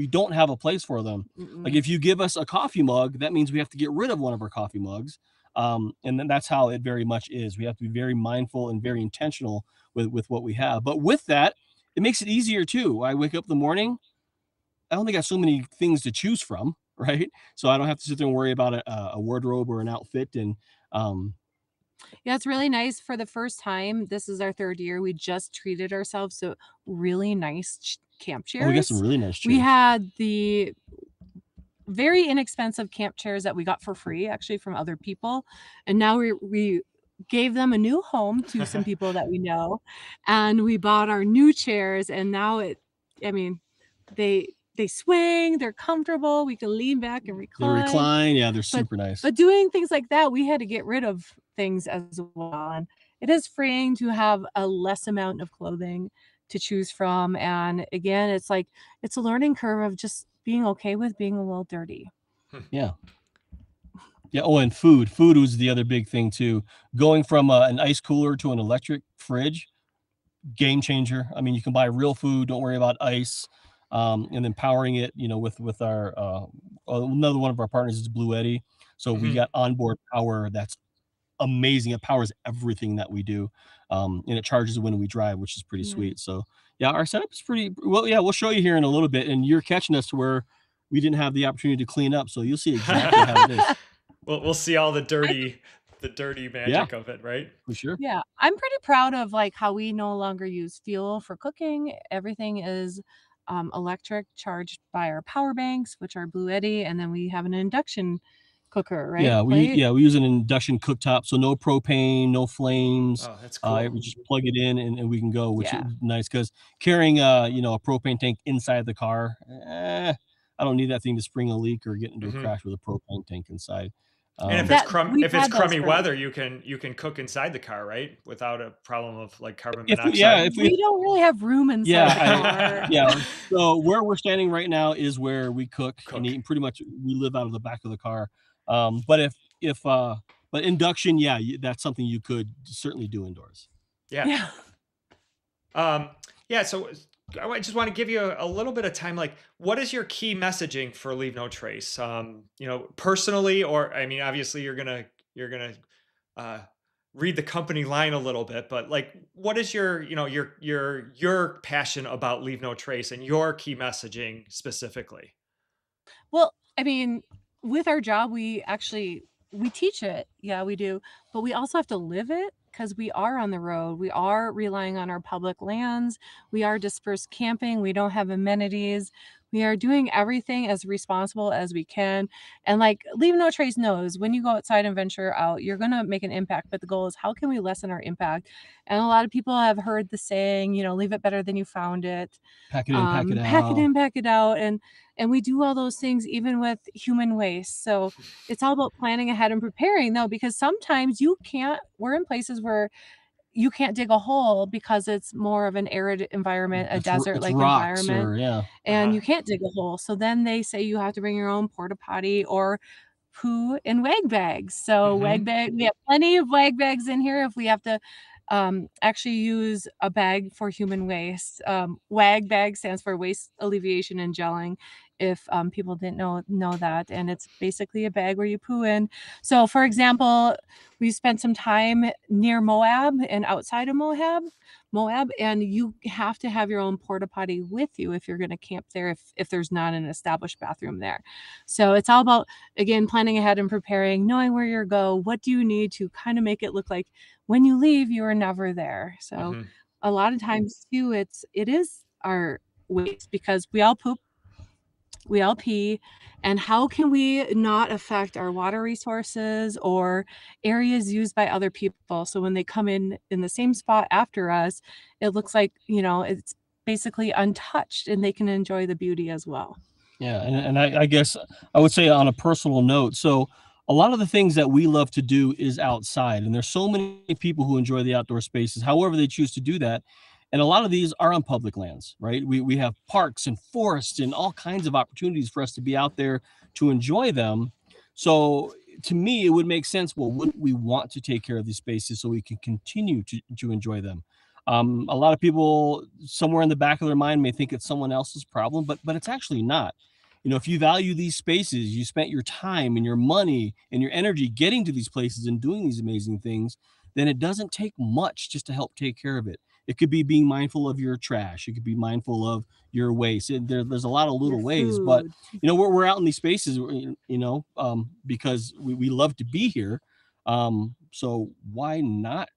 don't have a place for them. Like Mm-mm. if you give us a coffee mug, that means we have to get rid of one of our coffee mugs. And then that's how it very much is. We have to be very mindful and very intentional with what we have. But with that, it makes it easier too. I wake up in the morning, I only got so many things to choose from, right? So I don't have to sit there and worry about a wardrobe or an outfit. And Yeah, it's really nice for the first time. This is our 3rd year. We just treated ourselves to really nice camp oh, we got some chairs. really nice We chairs. had the very inexpensive camp chairs that we got for free actually from other people, and now we gave them a new home to some people that we know, and we bought our new chairs, and now I mean, they swing, they're comfortable, we can lean back and They recline, recline, yeah, they're but super nice. doing things like that, we had to get rid of things as well, and it is freeing to have a less amount of clothing to choose from, and again, it's like it's a learning curve of just being okay with being a little dirty. Yeah. Yeah, oh, and food. Food was the other big thing too. Going from, an ice cooler to an electric fridge, game changer. I mean, you can buy real food, don't worry about ice, and then powering it, with our, another one of our partners is Blue Eddy, so we Mhm. got onboard power that's amazing. It powers everything that we do, and it charges when we drive, which is pretty Yeah. sweet. So, yeah, our setup is pretty well. Yeah, we'll show you here in a little bit, and you're catching us to where we didn't have the opportunity to clean up, so you'll see exactly how it is. We'll see all I the dirty Yeah, magic of it, right? for sure. Yeah, I'm pretty proud of, like, how we no longer use fuel for cooking. Everything is, electric, charged by our power banks, which are Blue Eddy, and then we have an induction cooker, right? Plate? We use an induction cooktop, so no propane, no flames. Oh, that's cool. We just plug it in, and we can go, which is Yeah. nice because carrying a propane tank inside the car, I don't need that thing to spring a leak or get into a Mhm. crash with a propane tank inside. And if Um, it's That we've if it's had those crummy for weather, you can cook inside the car, right? Without a problem of like carbon if we, yeah, monoxide. if we, we don't really have room inside yeah, the car. yeah. So where we're standing right now is where we cook and Cook. eat. And pretty much, we live out of the back of the car. But if but induction, yeah, that's something you could certainly do indoors. Yeah. Yeah. Um, yeah, so just want to give you a little bit of time. Like, what is your key messaging for Leave No Trace? Personally, or I mean, obviously, you're gonna uh, read the company line a little bit, but like, what is your passion about Leave No Trace and your key messaging specifically? Well, I mean, with our job, we teach it. Yeah, we do. But we also have to live it because we are on the road. We are relying on our public lands. We are dispersed camping. We don't have amenities. We are doing everything as responsible as we can. And like Leave No Trace knows when you go outside and venture out, you're gonna make an impact. But the goal is how can we lessen our impact? And a lot of people have heard the saying, leave it better than you found it. Pack it in, pack it Pack it out. in, pack it out, and we do all those things even with human waste. So it's all about planning ahead and preparing though, because sometimes we're in places where you can't dig a hole because it's more of an arid environment, a It's desert-like rocks environment, or yeah. and you can't dig a hole. So then they say you have to bring your own porta potty or poo in wag bags. So Hmm. we have plenty of wag bags in here if we have to actually use a bag for human waste. WAG bag stands for waste alleviation and gelling. if people didn't know that. And it's basically a bag where you poo in. So for example, we spent some time near Moab and outside of Moab, and you have to have your own porta potty with you if you're going to camp there, if there's not an established bathroom there. So it's all about, again, planning ahead and preparing, knowing where you're go, what do you need to kind of make it look like when you leave, you were never there. So a lot of times too, it is our waste, because we all poop, we all pee, and how can we not affect our water resources or areas used by other people? So when they come in the same spot after us, it looks like, it's basically untouched and they can enjoy the beauty as well. Yeah, and I guess I would say on a personal note, so a lot of the things that we love to do is outside, and there's so many people who enjoy the outdoor spaces, however they choose to do that. And a lot of these are on public lands, right? We have parks and forests and all kinds of opportunities for us to be out there to enjoy them. So to me, it would make sense. Well, wouldn't we want to take care of these spaces so we can continue to enjoy them? A lot of people somewhere in the back of their mind may think it's someone else's problem, but it's actually not. If you value these spaces, you spent your time and your money and your energy getting to these places and doing these amazing things, then it doesn't take much just to help take care of it. It could be being mindful of your trash. It could be mindful of your waste. There's a lot of little ways, but we're out in these spaces, because we love to be here. So why not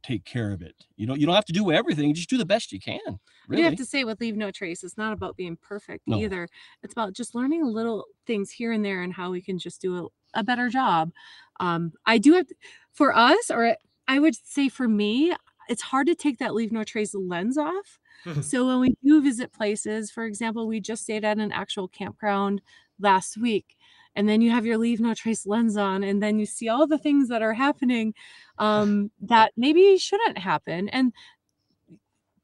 take care of it? You don't have to do everything. Just do the best you can. Really. You have to say with Leave No Trace, it's not about being perfect either. It's about just learning little things here and there and how we can just do a better job. I do have, for us, or I would say for me, it's hard to take that Leave No Trace lens off. So when we do visit places, for example, we just stayed at an actual campground last week, and then you have your Leave No Trace lens on, and then you see all the things that are happening that maybe shouldn't happen. And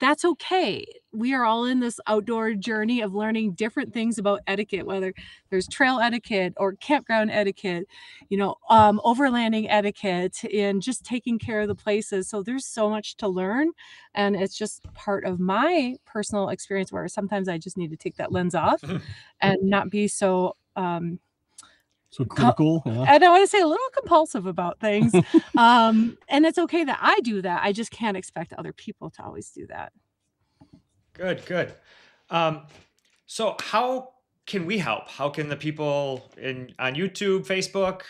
that's okay. We are all in this outdoor journey of learning different things about etiquette, whether there's trail etiquette or campground etiquette, overlanding etiquette, and just taking care of the places. So there's so much to learn. And it's just part of my personal experience where sometimes I just need to take that lens off and not be so critical. I don't want to say a little compulsive about things. And it's okay that I do that. I just can't expect other people to always do that. Good. So how can we help? How can the people on YouTube, Facebook,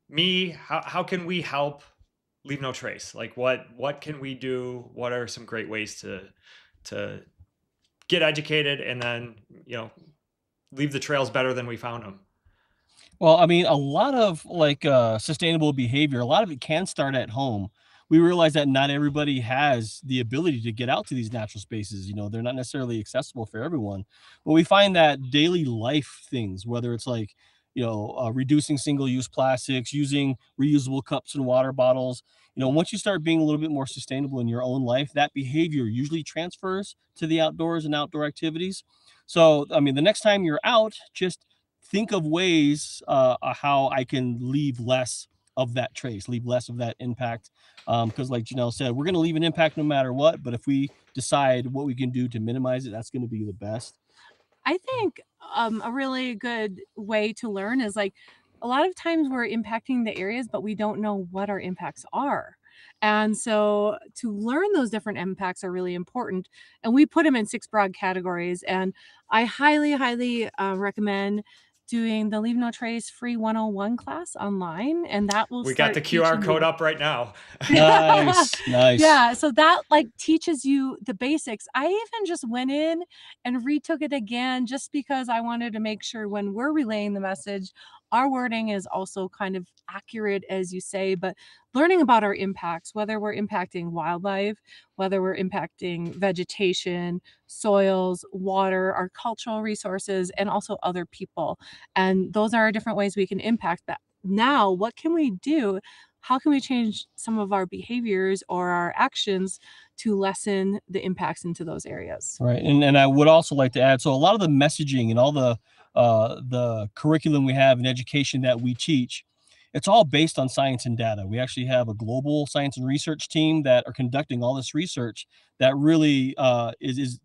me, how can we help Leave No Trace? Like what can we do? What are some great ways to get educated and then, leave the trails better than we found them? Well, I mean, a lot of sustainable behavior, a lot of it can start at home. We realize that not everybody has the ability to get out to these natural spaces. They're not necessarily accessible for everyone. But we find that daily life things, whether it's reducing single-use plastics, using reusable cups and water bottles, once you start being a little bit more sustainable in your own life, that behavior usually transfers to the outdoors and outdoor activities. So, I mean, the next time you're out, just think of ways how I can leave less of that trace, leave less of that impact. Because like Jeanelle said, we're going to leave an impact no matter what. But if we decide what we can do to minimize it, that's going to be the best. I think a really good way to learn is a lot of times we're impacting the areas, but we don't know what our impacts are. And so to learn those different impacts are really important. And we put them in 6 broad categories. And I highly, highly recommend doing the Leave No Trace free 101 class online. And that will We got the QR code up right now. Nice. Yeah, so that teaches you the basics. I even just went in and retook it again just because I wanted to make sure when we're relaying the message, our wording is also kind of accurate, as you say, but learning about our impacts, whether we're impacting wildlife, whether we're impacting vegetation, soils, water, our cultural resources, and also other people. And those are different ways we can impact that. Now, what can we do? How can we change some of our behaviors or our actions to lessen the impacts into those areas? Right. And I would also like to add, so a lot of the messaging and all the curriculum we have in education that we teach, it's all based on science and data. We actually have a global science and research team that are conducting all this research that really is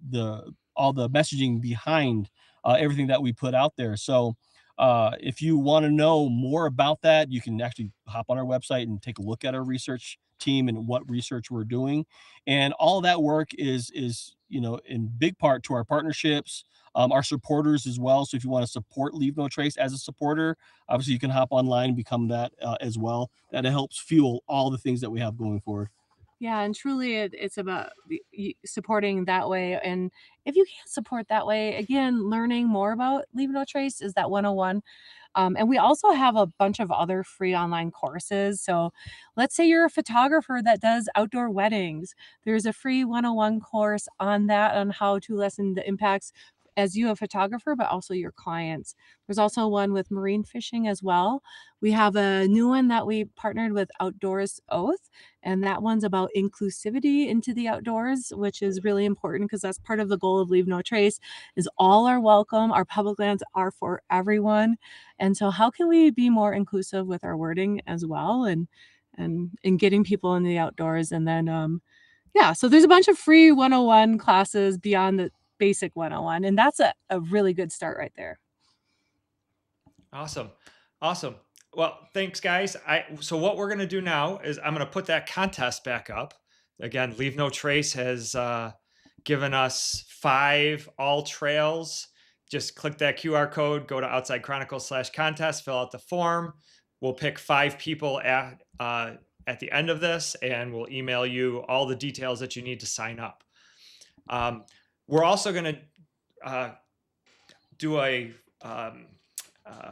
all the messaging behind everything that we put out there. So if you want to know more about that, you can actually hop on our website and take a look at our research team and what research we're doing. And all that work is in big part to our partnerships, our supporters as well. So if you want to support Leave No Trace as a supporter, obviously you can hop online and become that as well. That helps fuel all the things that we have going forward. Yeah, and truly it's about supporting that way. And if you can't support that way, again, learning more about Leave No Trace is that 101. And we also have a bunch of other free online courses. So let's say you're a photographer that does outdoor weddings. There's a free 101 course on that, on how to lessen the impacts as you a photographer, but also your clients. There's also one with marine fishing as well. We have a new one that we partnered with Outdoors Oath, and that one's about inclusivity into the outdoors, which is really important because that's part of the goal of Leave No Trace is all are welcome. Our public lands are for everyone. And so how can we be more inclusive with our wording as well and getting people in the outdoors? And then yeah, so there's a bunch of free 101 classes beyond the basic 101, and that's a really good start right there. Awesome. Well, thanks, guys. So what we're going to do now is I'm going to put that contest back up. Again, Leave No Trace has given us 5 all trails. Just click that QR code, go to Outside Chronicles /contest, fill out the form. We'll pick 5 people at the end of this, and we'll email you all the details that you need to sign up. We're also going to do a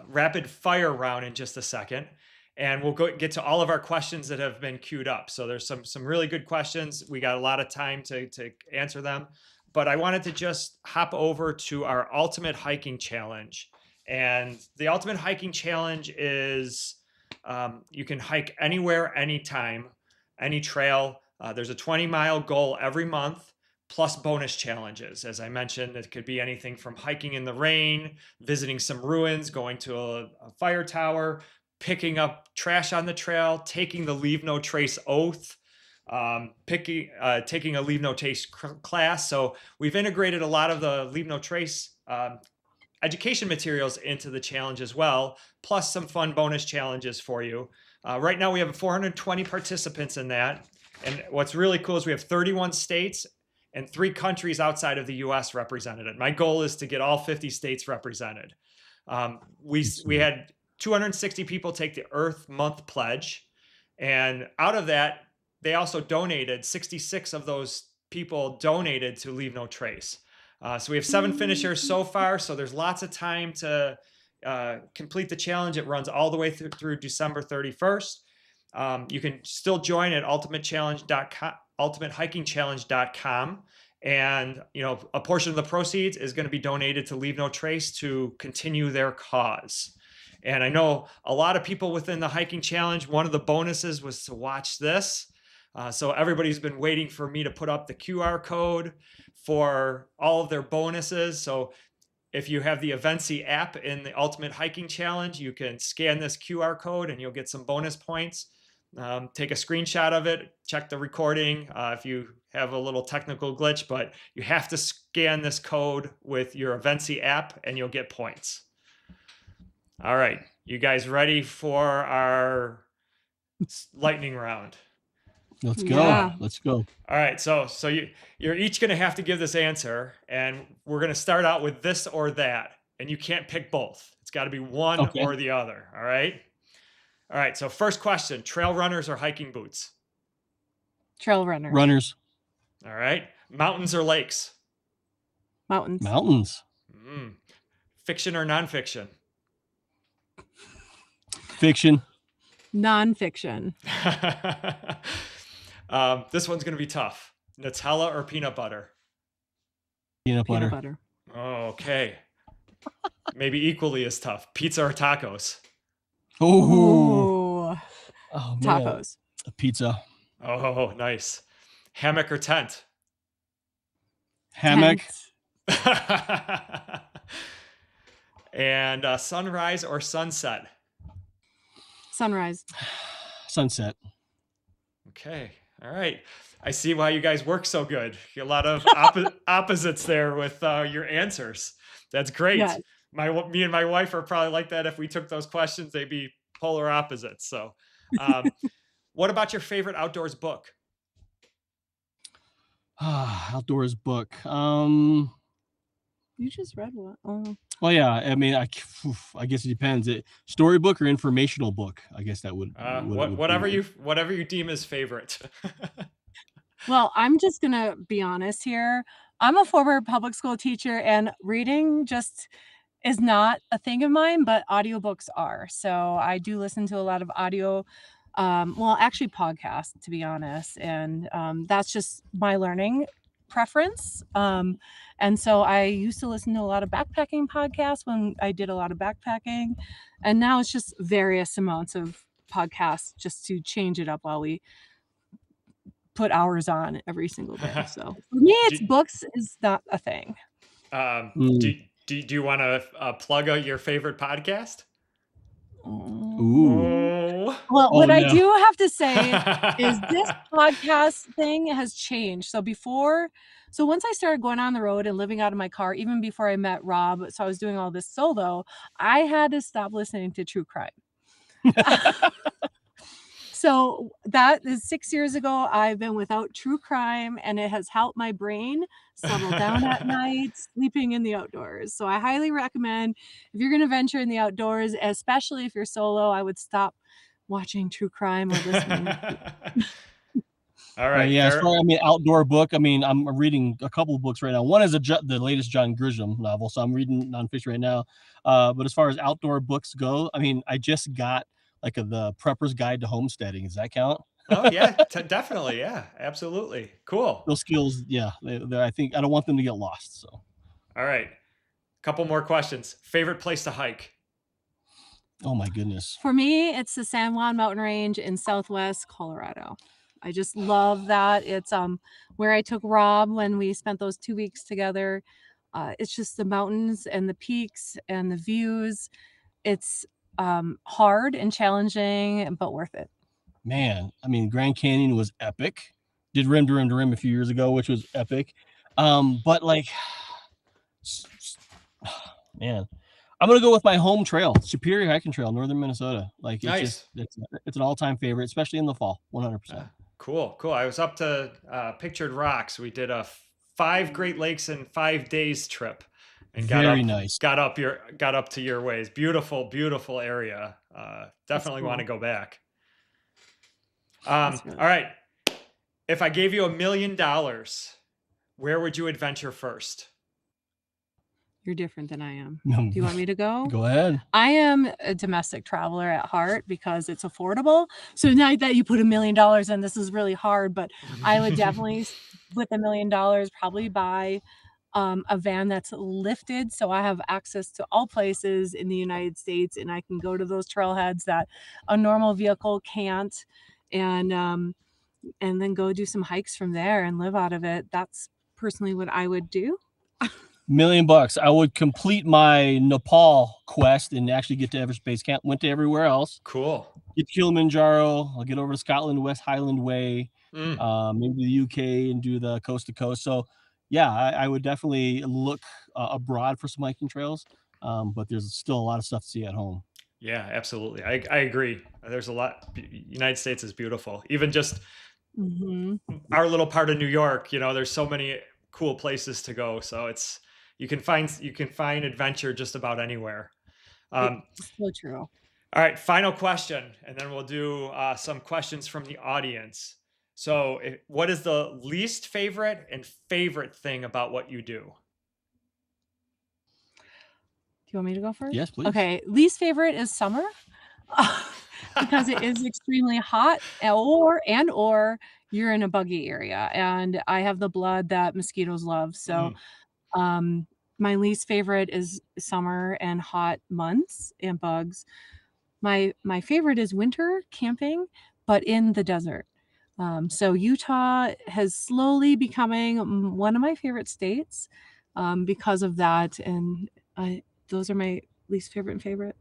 rapid fire round in just a second, and we'll get to all of our questions that have been queued up. So there's some really good questions. We got a lot of time to answer them, but I wanted to just hop over to our Ultimate Hiking Challenge. And the Ultimate Hiking Challenge is you can hike anywhere, anytime, any trail. There's a 20-mile goal every month, plus bonus challenges. As I mentioned, it could be anything from hiking in the rain, visiting some ruins, going to a fire tower, picking up trash on the trail, taking the Leave No Trace oath, taking a Leave No Trace class. So we've integrated a lot of the Leave No Trace education materials into the challenge as well, plus some fun bonus challenges for you. Right now we have 420 participants in that. And what's really cool is we have 31 states and 3 countries outside of the US represented. My goal is to get all 50 states represented. We had 260 people take the Earth Month pledge. And out of that, they also donated, 66 of those people donated to Leave No Trace. So we have 7 finishers so far. So there's lots of time to complete the challenge. It runs all the way through December 31st. You can still join at ultimatehikingchallenge.com. And, a portion of the proceeds is going to be donated to Leave No Trace to continue their cause. And I know a lot of people within the hiking challenge, one of the bonuses was to watch this. So everybody's been waiting for me to put up the QR code for all of their bonuses. So if you have the Evency app in the Ultimate Hiking Challenge, you can scan this QR code and you'll get some bonus points. Take a screenshot of it, check the recording if you have a little technical glitch, but you have to scan this code with your Evency app and you'll get points. All right, you guys ready for our lightning round? Let's go. Yeah. Let's go. All right, so you're each going to have to give this answer, and we're going to start out with this or that, and you can't pick both. It's got to be one or the other, all right? All right, so first question, trail runners or hiking boots? Trail runners. Runners. All right, mountains or lakes? Mountains. Mountains. Fiction or nonfiction? Fiction. Nonfiction. This one's going to be tough. Nutella or peanut butter? Peanut Peanut butter. butter. Oh, okay. Maybe equally as tough. Pizza or tacos? Oh, man. Tacos. A pizza. Oh, nice. Hammock or tent? Hammock. Tent. And sunrise or sunset? Sunrise. Sunset. Okay. All right. I see why you guys work so good. A lot of opposites there with your answers. That's Yeah. great. Me and my wife are probably like that. If we took those questions, they'd be polar opposites. So, um, what about your favorite outdoors book? Outdoors book. You just read one. Oh. Well, yeah. I mean, I guess it depends. Storybook or informational book? I guess that would Whatever be. whatever you deem as favorite. Well, I'm just gonna be honest here. I'm a former public school teacher, and reading just is not a thing of mine, but audiobooks are. So I do listen to a lot of audio, well, actually podcasts, to be honest. And that's just my learning preference. And so I used to listen to a lot of backpacking podcasts when I did a lot of backpacking. And now it's just various amounts of podcasts just to change it up while we put hours on every single day. So for me, it's books is not a thing. Do you want to plug out your favorite podcast? Ooh. Well, what I do have to say is this podcast thing has changed. So once I started going on the road and living out of my car, even before I met Rob, so I was doing all this solo, I had to stop listening to true crime. So that is 6 years ago. I've been without true crime, and it has helped my brain settle down at night, sleeping in the outdoors. So I highly recommend, if you're going to venture in the outdoors, especially if you're solo, I would stop watching true crime or listening. All right. Yeah. As far, I mean, outdoor book. I mean, I'm reading a couple of books right now. One is the latest John Grisham novel, so I'm reading nonfiction right now. But as far as outdoor books go, I mean, I just got like the Prepper's Guide to Homesteading. Does that count? Oh yeah, definitely. Yeah, absolutely. Cool. Those skills, yeah. I think I don't want them to get lost. So. All right. Couple more questions. Favorite place to hike? Oh my goodness. For me, it's the San Juan Mountain Range in Southwest Colorado. I just love that. It's where I took Rob when we spent those 2 weeks together. It's just the mountains and the peaks and the views. It's hard and challenging, but worth it. Man, I mean, Grand Canyon was epic. Did rim to rim to rim a few years ago, which was epic. But like, man, I'm gonna go with my home trail, Superior Hiking Trail, northern Minnesota. Like, it's nice. It's an all-time favorite, especially in the fall. 100%. Cool. I was up to Pictured Rocks. We did a 5 Great Lakes in 5 days trip, and nice. Got up to your ways. Beautiful area. Definitely want to go back. All right. If I gave you $1 million, where would you adventure first? You're different than I am. Do you want me to go? Go ahead. I am a domestic traveler at heart because it's affordable. So now that you put $1 million in, this is really hard, but I would definitely, with $1 million, probably buy a van that's lifted. So I have access to all places in the United States, and I can go to those trailheads that a normal vehicle can't. And then go do some hikes from there and live out of it. That's personally what I would do. $1 million. I would complete my Nepal quest and actually get to Everest Base Camp. Went to everywhere else. Cool. Get Kilimanjaro. I'll get over to Scotland, West Highland Way, maybe the UK, and do the coast to coast. So yeah, I would definitely look abroad for some hiking trails. But there's still a lot of stuff to see at home. Yeah, absolutely. I agree. There's a lot. United States is beautiful. Even just our little part of New York, there's so many cool places to go. So you can find adventure just about anywhere. It's so true. All right, final question, and then we'll do some questions from the audience. So, what is the least favorite and favorite thing about what you do? Do you want me to go first? Yes, please. Okay, least favorite is summer because it is extremely hot, or you're in a buggy area, and I have the blood that mosquitoes love. So my least favorite is summer and hot months and bugs. My favorite is winter camping, but in the desert. So Utah has slowly becoming one of my favorite states because of that, and those are my least favorite and favorite.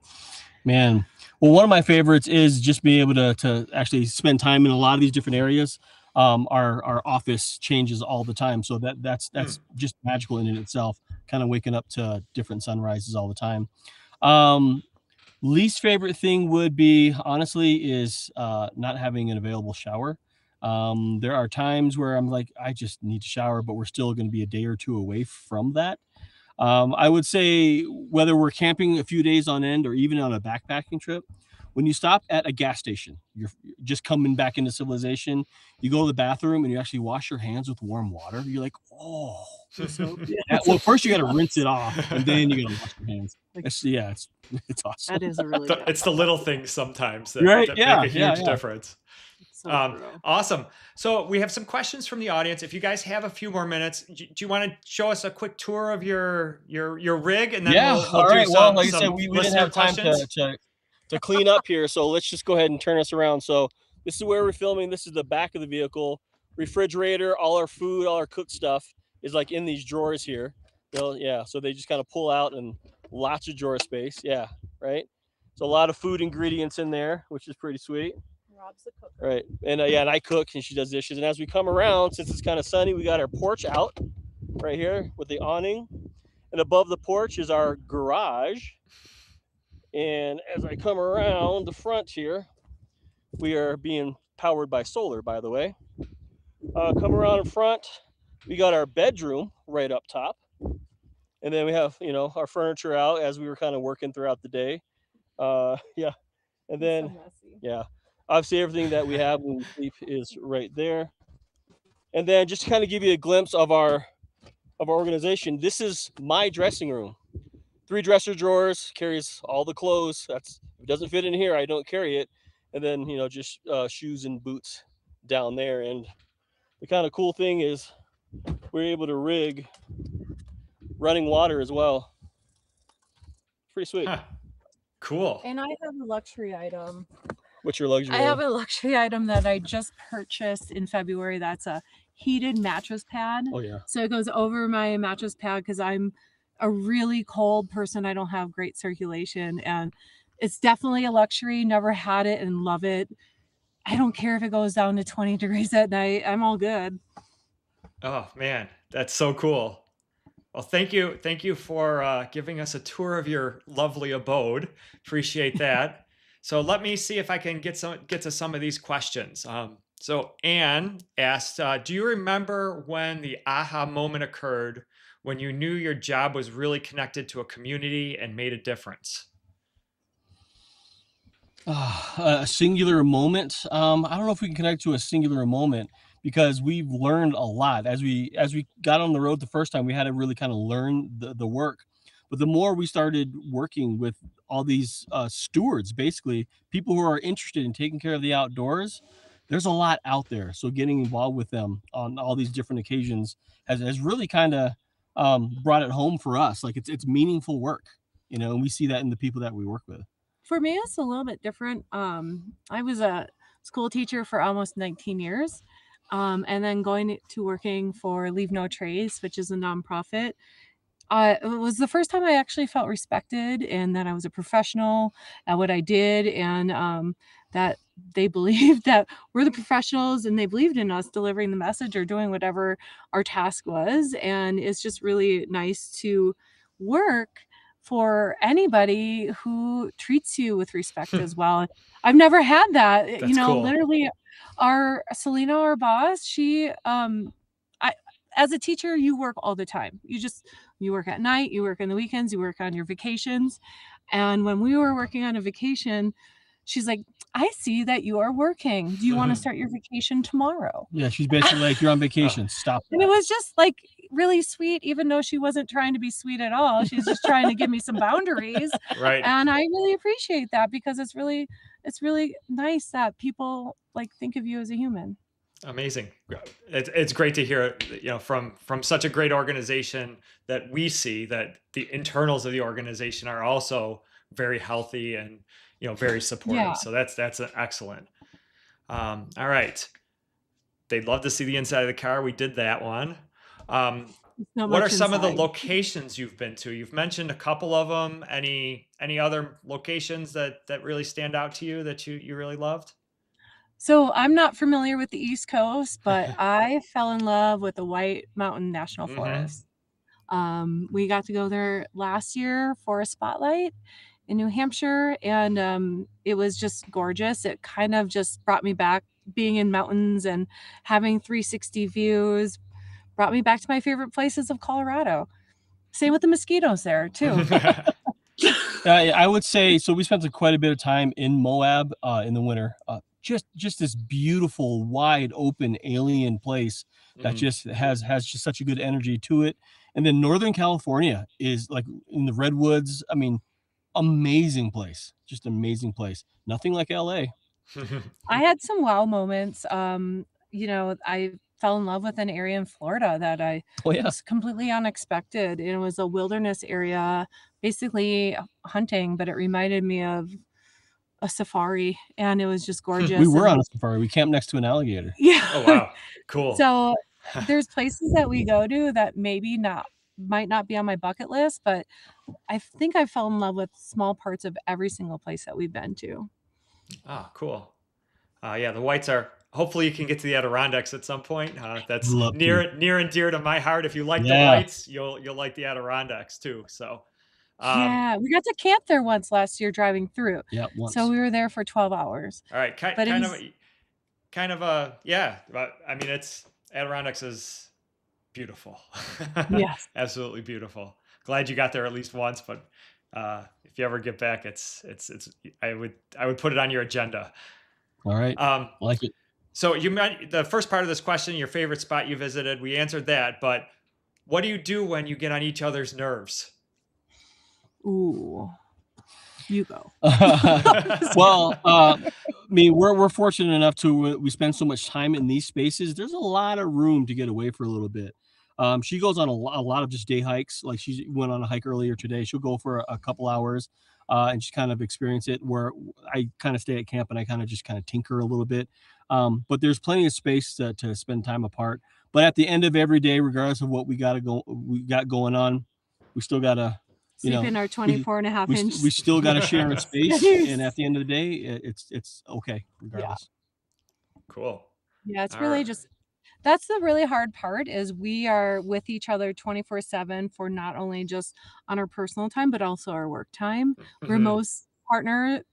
Man, well, one of my favorites is just being able to actually spend time in a lot of these different areas. our office changes all the time. So that's just magical in itself. Kind of waking up to different sunrises all the time. Least favorite thing would be, honestly, is not having an available shower. There are times where I'm like, I just need to shower, but we're still going to be a day or two away from that. I would say whether we're camping a few days on end or even on a backpacking trip, when you stop at a gas station, you're just coming back into civilization. You go to the bathroom and you actually wash your hands with warm water. You're like, oh, well, first you got to rinse it off, and then you got to wash your hands. It's awesome. That is a really good It's the little things sometimes that, Right? that Yeah, make a yeah, huge yeah. difference. So true. Awesome. So we have some questions from the audience. If you guys have a few more minutes, do you want to show us a quick tour of your rig, and then Yeah. we'll All do right. some, Well, like I said, some we didn't listener have time questions. to clean up here, so let's just go ahead and turn us around. So this is where we're filming. This is the back of the vehicle. Refrigerator, all our food, all our cooked stuff is like in these drawers here. So they just kind of pull out, and lots of drawer space. Yeah, right. So a lot of food ingredients in there, which is pretty sweet. Rob's the cook. Right. And and I cook and she does dishes. And as we come around, since it's kind of sunny, we got our porch out right here with the awning. And above the porch is our garage. And as I come around the front here, we are being powered by solar, by the way. Come around in front, we got our bedroom right up top. And then we have, our furniture out as we were kind of working throughout the day. And then, obviously everything that we have when we sleep is right there. And then just to kind of give you a glimpse of our organization, this is my dressing room. 3 dresser drawers, carries all the clothes. If it doesn't fit in here, I don't carry it. And then, just shoes and boots down there. And the kind of cool thing is we're able to rig running water as well. Pretty sweet. Huh. Cool. And I have a luxury item. What's your luxury? I have a luxury item that I just purchased in February. That's a heated mattress pad. Oh yeah. So it goes over my mattress pad because I'm a really cold person. I don't have great circulation, and it's definitely a luxury. Never had it and love it. I don't care if it goes down to 20 degrees at night. I'm all good. Oh man, that's so cool. Well, thank you for giving us a tour of your lovely abode. Appreciate that. So let me see if I can get to some of these questions. So Anne asked, do you remember when the aha moment occurred when you knew your job was really connected to a community and made a difference? A singular moment. I don't know if we can connect to a singular moment, because we've learned a lot as we got on the road the first time. We had to really kind of learn the work, but the more we started working with all these stewards, basically people who are interested in taking care of the outdoors, there's a lot out there. So getting involved with them on all these different occasions has really kind of brought it home for us. Like it's meaningful work, and we see that in the people that we work with. For me, it's a little bit different. I was a school teacher for almost 19 years. And then going to working for Leave No Trace, which is a nonprofit. It was the first time I actually felt respected and that I was a professional at what I did, and that they believed that we're the professionals and they believed in us delivering the message or doing whatever our task was. And it's just really nice to work for anybody who treats you with respect as well. I've never had that. That's cool. Literally Selena, our boss, she as a teacher, you work all the time. You work at night, you work on the weekends, you work on your vacations. And when we were working on a vacation, she's like, I see that you are working. Do you want to start your vacation tomorrow? Yeah, she's basically like, you're on vacation. Stop that. And it was just like really sweet, even though she wasn't trying to be sweet at all. She's just trying to give me some boundaries. Right. And I really appreciate that, because it's really nice that people think of you as a human. Amazing. It's great to hear, from such a great organization that we see that the internals of the organization are also very healthy and, very supportive. Yeah. So that's an excellent. All right. They'd love to see the inside of the car. We did that one. What are some of the locations you've been to? You've mentioned a couple of them. Any other locations that really stand out to you that you really loved? So I'm not familiar with the East Coast, but I fell in love with the White Mountain National Mm-hmm. Forest. We got to go there last year for a spotlight in New Hampshire, and it was just gorgeous. It kind of just brought me back, being in mountains and having 360 views, brought me back to my favorite places of Colorado. Same with the mosquitoes there too. I would say so. We spent quite a bit of time in Moab in the winter. Just this beautiful, wide open alien place that Mhm. just has just such a good energy to it. And then Northern California is like in the redwoods. I mean, amazing place, just amazing place. Nothing like LA. I had some wow moments. I fell in love with an area in Florida that I Oh yeah, was completely unexpected. It was a wilderness area, basically hunting, but it reminded me of a safari, and it was just we gorgeous. were And on a safari. We camped next to an alligator. Oh, yeah, wow. Cool. so there's places that we go to that might not be on my bucket list, but I think I fell in love with small parts of every single place that we've been to. Ah, cool. Yeah, the whites are. Hopefully, you can get to the Adirondacks at some point. That's Love to. near and dear to my heart. If you like the Yeah, whites, you'll like the Adirondacks too. So, um, Yeah, we got to camp there once last year driving through. yeah. So Once. we were there for 12 hours. all right, But it was kind of a yeah. But I mean, it's Adirondacks is beautiful, yes. absolutely beautiful. Glad you got there at least once, but if you ever get back, it's I would put it on your agenda. All right, Um, like it. so you meant the first part of this question, your favorite spot you visited. We answered that, but what do you do when you get on each other's nerves? Ooh, you go. Well, I mean, we're fortunate enough to we spend so much time in these spaces. There's a lot of room to get away for a little bit. She goes on a lot of just day hikes. Like she went on a hike earlier today. She'll go for a couple hours and just kind of experience it. Where I kind of stay at camp and I kind of tinker a little bit. But there's plenty of space to spend time apart. But at the end of every day, regardless of what we got going on, we still gotta, you Sleep know, in our we 24 and a half we inch we still got to share a space, and at space. the end of the day, it's okay Yeah. regardless. Cool. Yeah, it's All really right. just that's the really hard part is we are with each other 24/7 for not only just on our personal time, but also our work time, where Mhm. most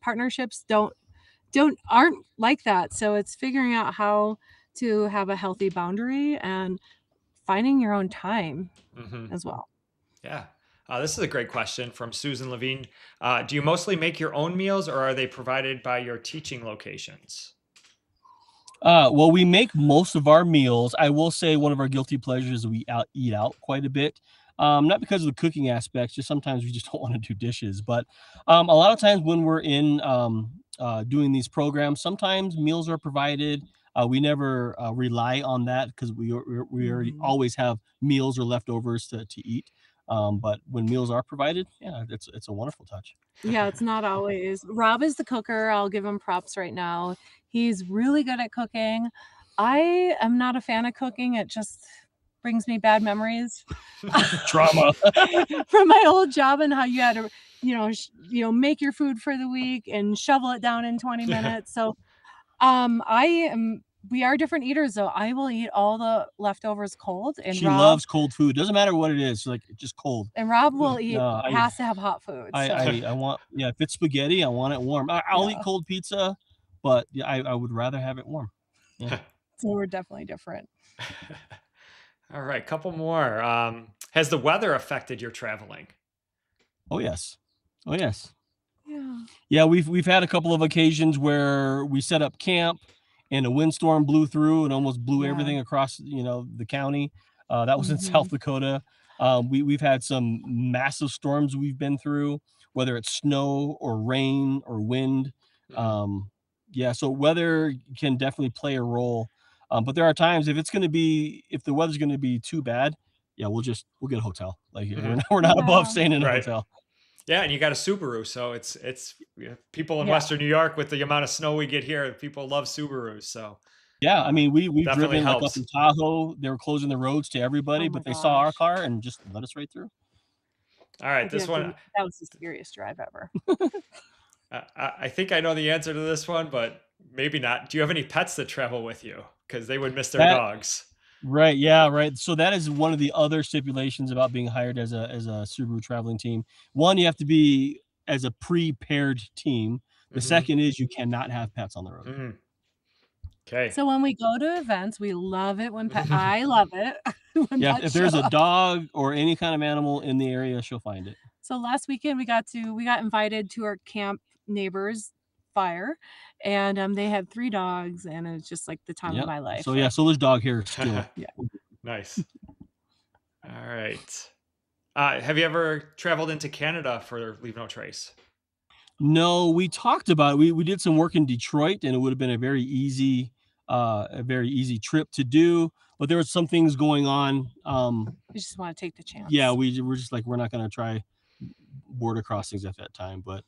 partnerships aren't like that. So it's figuring out how to have a healthy boundary and finding your own time Mhm. as well. Yeah. This is a great question from Susan Levine. Do you mostly make your own meals or are they provided by your teaching locations? Well, we make most of our meals. I will say one of our guilty pleasures is we eat out quite a bit. Not because of the cooking aspects, just sometimes we just don't want to do dishes. But a lot of times when we're in doing these programs, sometimes meals are provided. We never rely on that because we already Mhm. always have meals or leftovers to eat. But when meals are provided, yeah, it's a wonderful touch. Yeah, it's not always. Rob is the cooker. I'll give him props right now. He's really good at cooking. I am not a fan of cooking. It just brings me bad memories Drama. from my old job and how you had to, make your food for the week and shovel it down in 20 minutes. So, I am we are different eaters though. I will eat all the leftovers cold She loves cold food. Doesn't matter what it is, like just cold. and Rob will eat No, has to have hot food. So, I want, yeah, if it's spaghetti, I want it warm. I'll eat yeah. cold pizza, but yeah, I would rather have it warm. Yeah. So we're definitely different. All right, couple more. Has the weather affected your traveling? Oh yes. Oh yes. Yeah. Yeah, we've had a couple of occasions where we set up camp and a windstorm blew through and almost blew Yeah. everything across, the county. That was in South Mhm. Dakota. We've had some massive storms we've been through, whether it's snow or rain or wind. Mhm. Um, yeah, so weather can definitely play a role. But there are times if the weather's going to be too bad, yeah, we'll get a hotel. Like we're Mhm. not, we're not above Yeah. staying in a Right. hotel. Yeah, and you got a Subaru, so it's people in Yeah. Western New York with the amount of snow we get here, people love Subarus, so Yeah, I mean, we've definitely driven, like, up helps. in Tahoe, they were closing the roads to Oh everybody, my but they saw our gosh. car and just let us right through. All right, I did this have to one that was the scariest drive ever. I think I know the answer to this one, but maybe not. Do you have any pets that travel with you? Because they would miss their That dogs. Right, yeah, right. So that is one of the other stipulations about being hired as a Subaru traveling team. One, you have to be as a prepared team. The Mm-hmm. second is you cannot have pets on the road. Mm-hmm. Okay. So when we go to events, we love it when I love it when Yeah, pets if show there's a up. dog or any kind of animal in the area, she'll find it. So last weekend we got invited to our camp neighbors fire, and they had 3 dogs, and it's just like the time of Yep. my life. So yeah, so there's dog hair still. Yeah. Nice. All right. Have you ever traveled into Canada for Leave No Trace? No, we talked about it. We did some work in Detroit, and it would have been a very easy trip to do. But there were some things going on. We just want to take the chance. Yeah, we're just like, we're not going to try border crossings at that time. But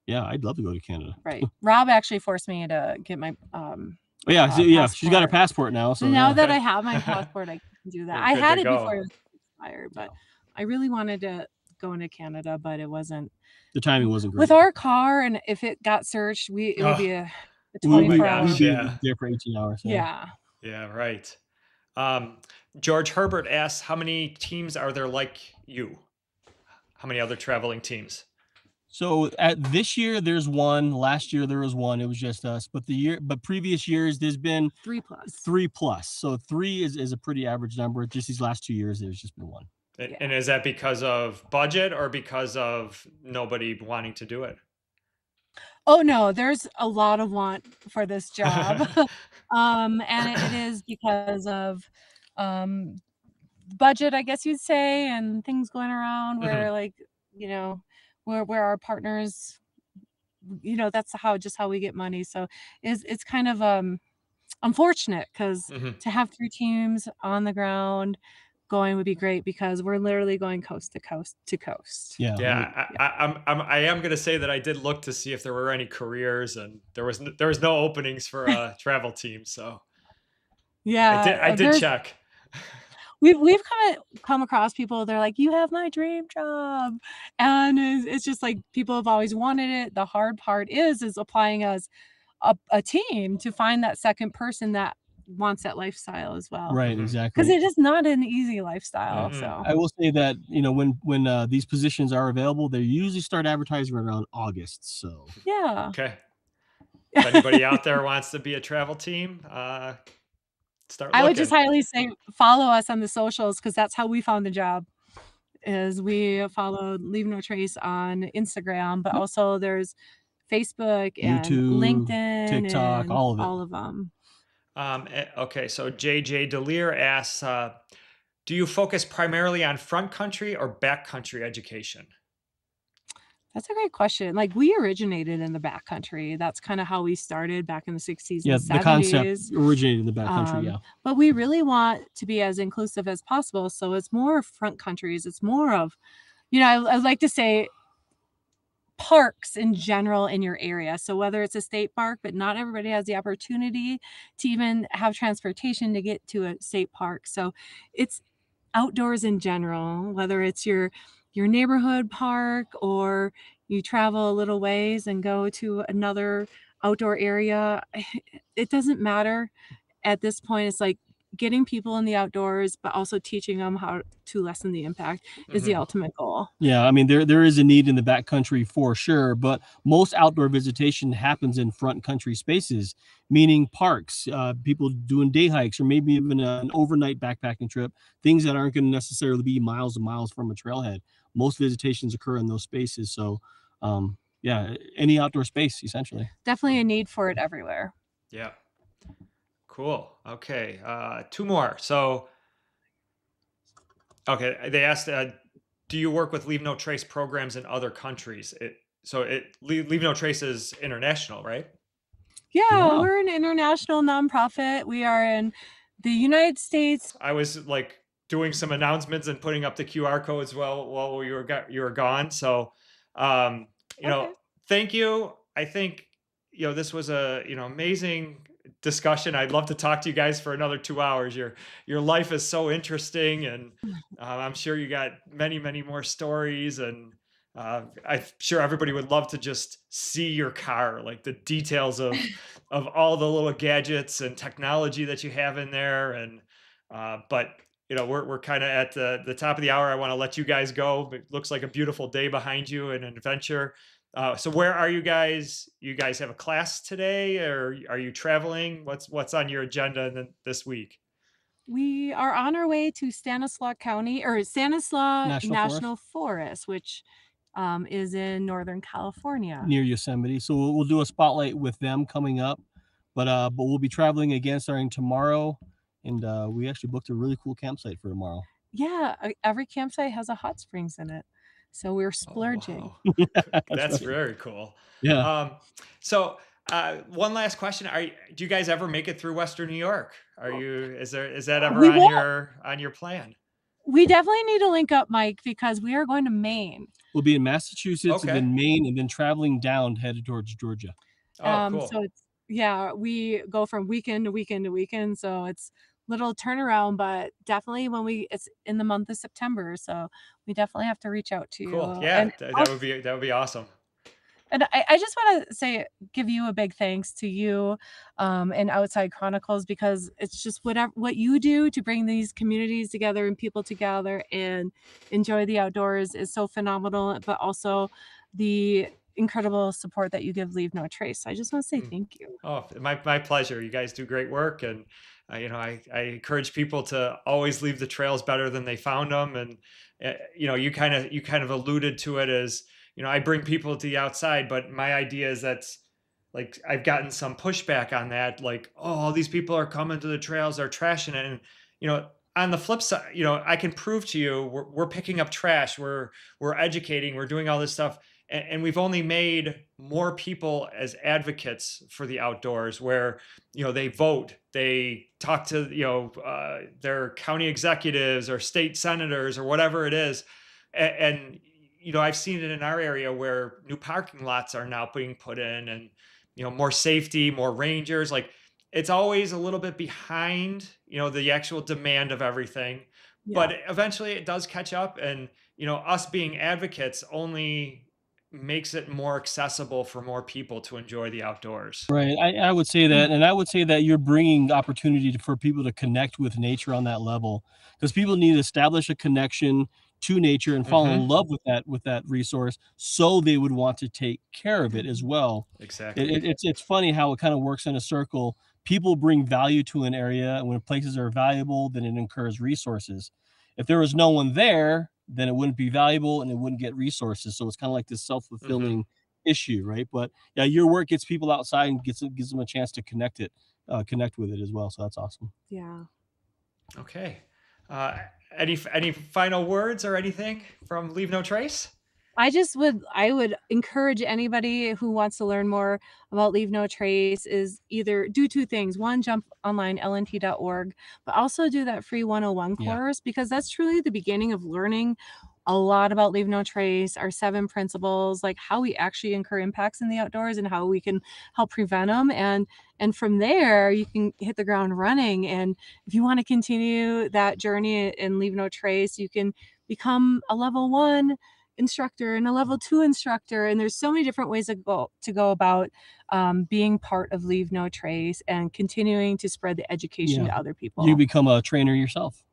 yeah, I'd love to go to Canada. Right. Rob actually forced me to get my Oh, yeah, so, yeah, she's got her passport. passport now. So now yeah. that I have my passport, I can do that. You're I good had to it go. before it was expired, but I really wanted to go into Canada, but it wasn't. The timing wasn't great. With our car, and if it got searched, it would be a We'd 24-hour. be Yeah. there for 18 hours. Yeah. Yeah, right. George Herbert asks, how many teams are there like you? How many other traveling teams? So at this year there's one. Last year there was one. It was just us. But previous years there's been 3+. 3+. So 3 is a pretty average number. Just these last 2 years there's just been one. Yeah. And is that because of budget or because of nobody wanting to do it? Oh no, there's a lot of want for this job. And it is because of budget, I guess you'd say, and things going around where like, where our partners, that's how we get money. So it's kind of unfortunate because to have 3 teams on the ground going would be great because we're literally going coast to coast to coast. Yeah. Yeah, I am going to say that I did look to see if there were any careers, and there was no openings for a travel team. So Yeah, I did check. We've come across people. They're like, "You have my dream job," and it's just like people have always wanted it. The hard part is applying as a team to find that second person that wants that lifestyle as well. Right, Because exactly. it is not an easy lifestyle. Mhm. So I will say that, when these positions are available, they usually start advertising around August. So yeah. Okay. If anybody out there wants to be a travel team, start looking. I would just highly say follow us on the socials because that's how we found the job. Is we followed Leave No Trace on Instagram, but also there's Facebook and YouTube, LinkedIn, TikTok, and all of it. them. Okay, so JJ Delir asks, do you focus primarily on front country or back country education? That's a great question. Like we originated in the backcountry. That's kind of how we started back in the 60s Yeah, and 70s. the concept originated in the backcountry. Yeah. But we really want to be as inclusive as possible. So it's more front countries. It's more of, I like to say parks in general in your area. So whether it's a state park, but not everybody has the opportunity to even have transportation to get to a state park. So it's outdoors in general, whether it's your neighborhood park or you travel a little ways and go to another outdoor area. It doesn't matter at this point. It's like getting people in the outdoors, but also teaching them how to lessen the impact is the ultimate goal. Yeah, I mean, there is a need in the backcountry for sure, but most outdoor visitation happens in front country spaces, meaning parks, people doing day hikes, or maybe even an overnight backpacking trip, things that aren't going to necessarily be miles and miles from a trailhead. Most visitations occur in those spaces. So, yeah, any outdoor space, essentially. Definitely a need for it everywhere. Yeah. Cool. Okay. 2 more. So, okay, they asked, do you work with Leave No Trace programs in other countries? Leave No Trace is international, right? Yeah, Wow. we're an international nonprofit. We are in the United States. I was like doing some announcements and putting up the QR codes while you were gone. So, thank you. I think, this was a, amazing discussion. I'd love to talk to you guys for another 2 hours. Your life is so interesting, and I'm sure you got many, many more stories, and I'm sure everybody would love to just see your car, like the details of all the little gadgets and technology that you have in there. And but we're kind of at the top of the hour. I want to let you guys go. It looks like a beautiful day behind you and an adventure. So where are you guys? You guys have a class today, or are you traveling? What's on your agenda this week? We are on our way to Stanislaus County or Stanislaus National Forest National Forest, which is in Northern California. near Yosemite. So we'll do a spotlight with them coming up, but we'll be traveling again starting tomorrow, and we actually booked a really cool campsite for tomorrow. Yeah, every campsite has a hot springs in it. So we're Oh, splurging. wow. That's That's right. very cool. Yeah. So one last question: do you guys ever make it through Western New York? Is that ever We on will. your plan? We definitely need to link up, Mike, because we are going to Maine. We'll be in Massachusetts and Okay. then Maine and then traveling down headed towards Georgia. Oh, cool. So we go from weekend to weekend to weekend. So it's little turnaround, but definitely it's in the month of September. So we definitely have to reach out to you. Cool. Yeah, And that would be awesome. And I just want to give you a big thanks to you and Outside Chronicles, because it's just what you do to bring these communities together and people together and enjoy the outdoors is so phenomenal, but also the incredible support that you give Leave No Trace. So I just want to say thank you. Oh, my pleasure. You guys do great work, and I encourage people to always leave the trails better than they found them. And you kind of alluded to it as I bring people to the outside, but my idea is that's like I've gotten some pushback on that, like, oh, all these people are coming to the trails, they're trashing it. And on the flip side, I can prove to you we're picking up trash, we're educating, we're doing all this stuff, and we've only made more people as advocates for the outdoors, where they vote, they talk to their county executives or state senators or whatever it is. And I've seen it in our area where new parking lots are now being put in, and more safety, more rangers. Like, it's always a little bit behind the actual demand of everything, Yeah. but eventually it does catch up. And us being advocates only makes it more accessible for more people to enjoy the outdoors. Right. I would say that, and I would say that you're bringing opportunity for people to connect with nature on that level, because people need to establish a connection to nature and fall in Hmm. love with that resource, so they would want to take care of it as well. Exactly. It's funny how it kind of works in a circle. People bring value to an area, and when places are valuable, then it incurs resources. If there was no one there, then it wouldn't be valuable and it wouldn't get resources. So it's kind of like this Hmm. self-fulfilling issue, right? But yeah, your work gets people outside and gives them a chance to connect with it as well. So that's awesome. Yeah. Okay. Uh, any final words or anything from Leave No Trace? I would encourage anybody who wants to learn more about Leave No Trace is either do two things. One, jump online, lnt.org, but also do that free 101 Yeah. course, because that's truly the beginning of learning a lot about Leave No Trace, our 7 principles, like how we actually incur impacts in the outdoors and how we can help prevent them. And from there, you can hit the ground running. And if you want to continue that journey and Leave No Trace, you can become a level 1 instructor and a level 2 instructor, and there's so many different ways to go about being part of Leave No Trace and continuing to spread the education Yeah. to other You people. become a trainer yourself.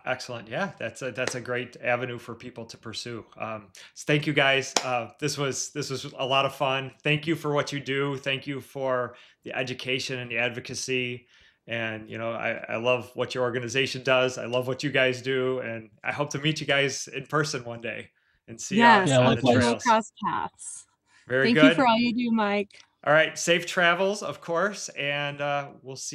Excellent. Yeah, that's a great avenue for people to pursue. So thank you guys. This was a lot of fun. Thank you for what you do. Thank you for the education and the advocacy. And I love what your organization does. I love what you guys do, and I hope to meet you guys in person one day and see you Yes, Yeah, on the hopefully we'll likewise. trails. cross paths. Very Thank you for good. all you do, Mike. All right, safe travels, of course, and we'll see you.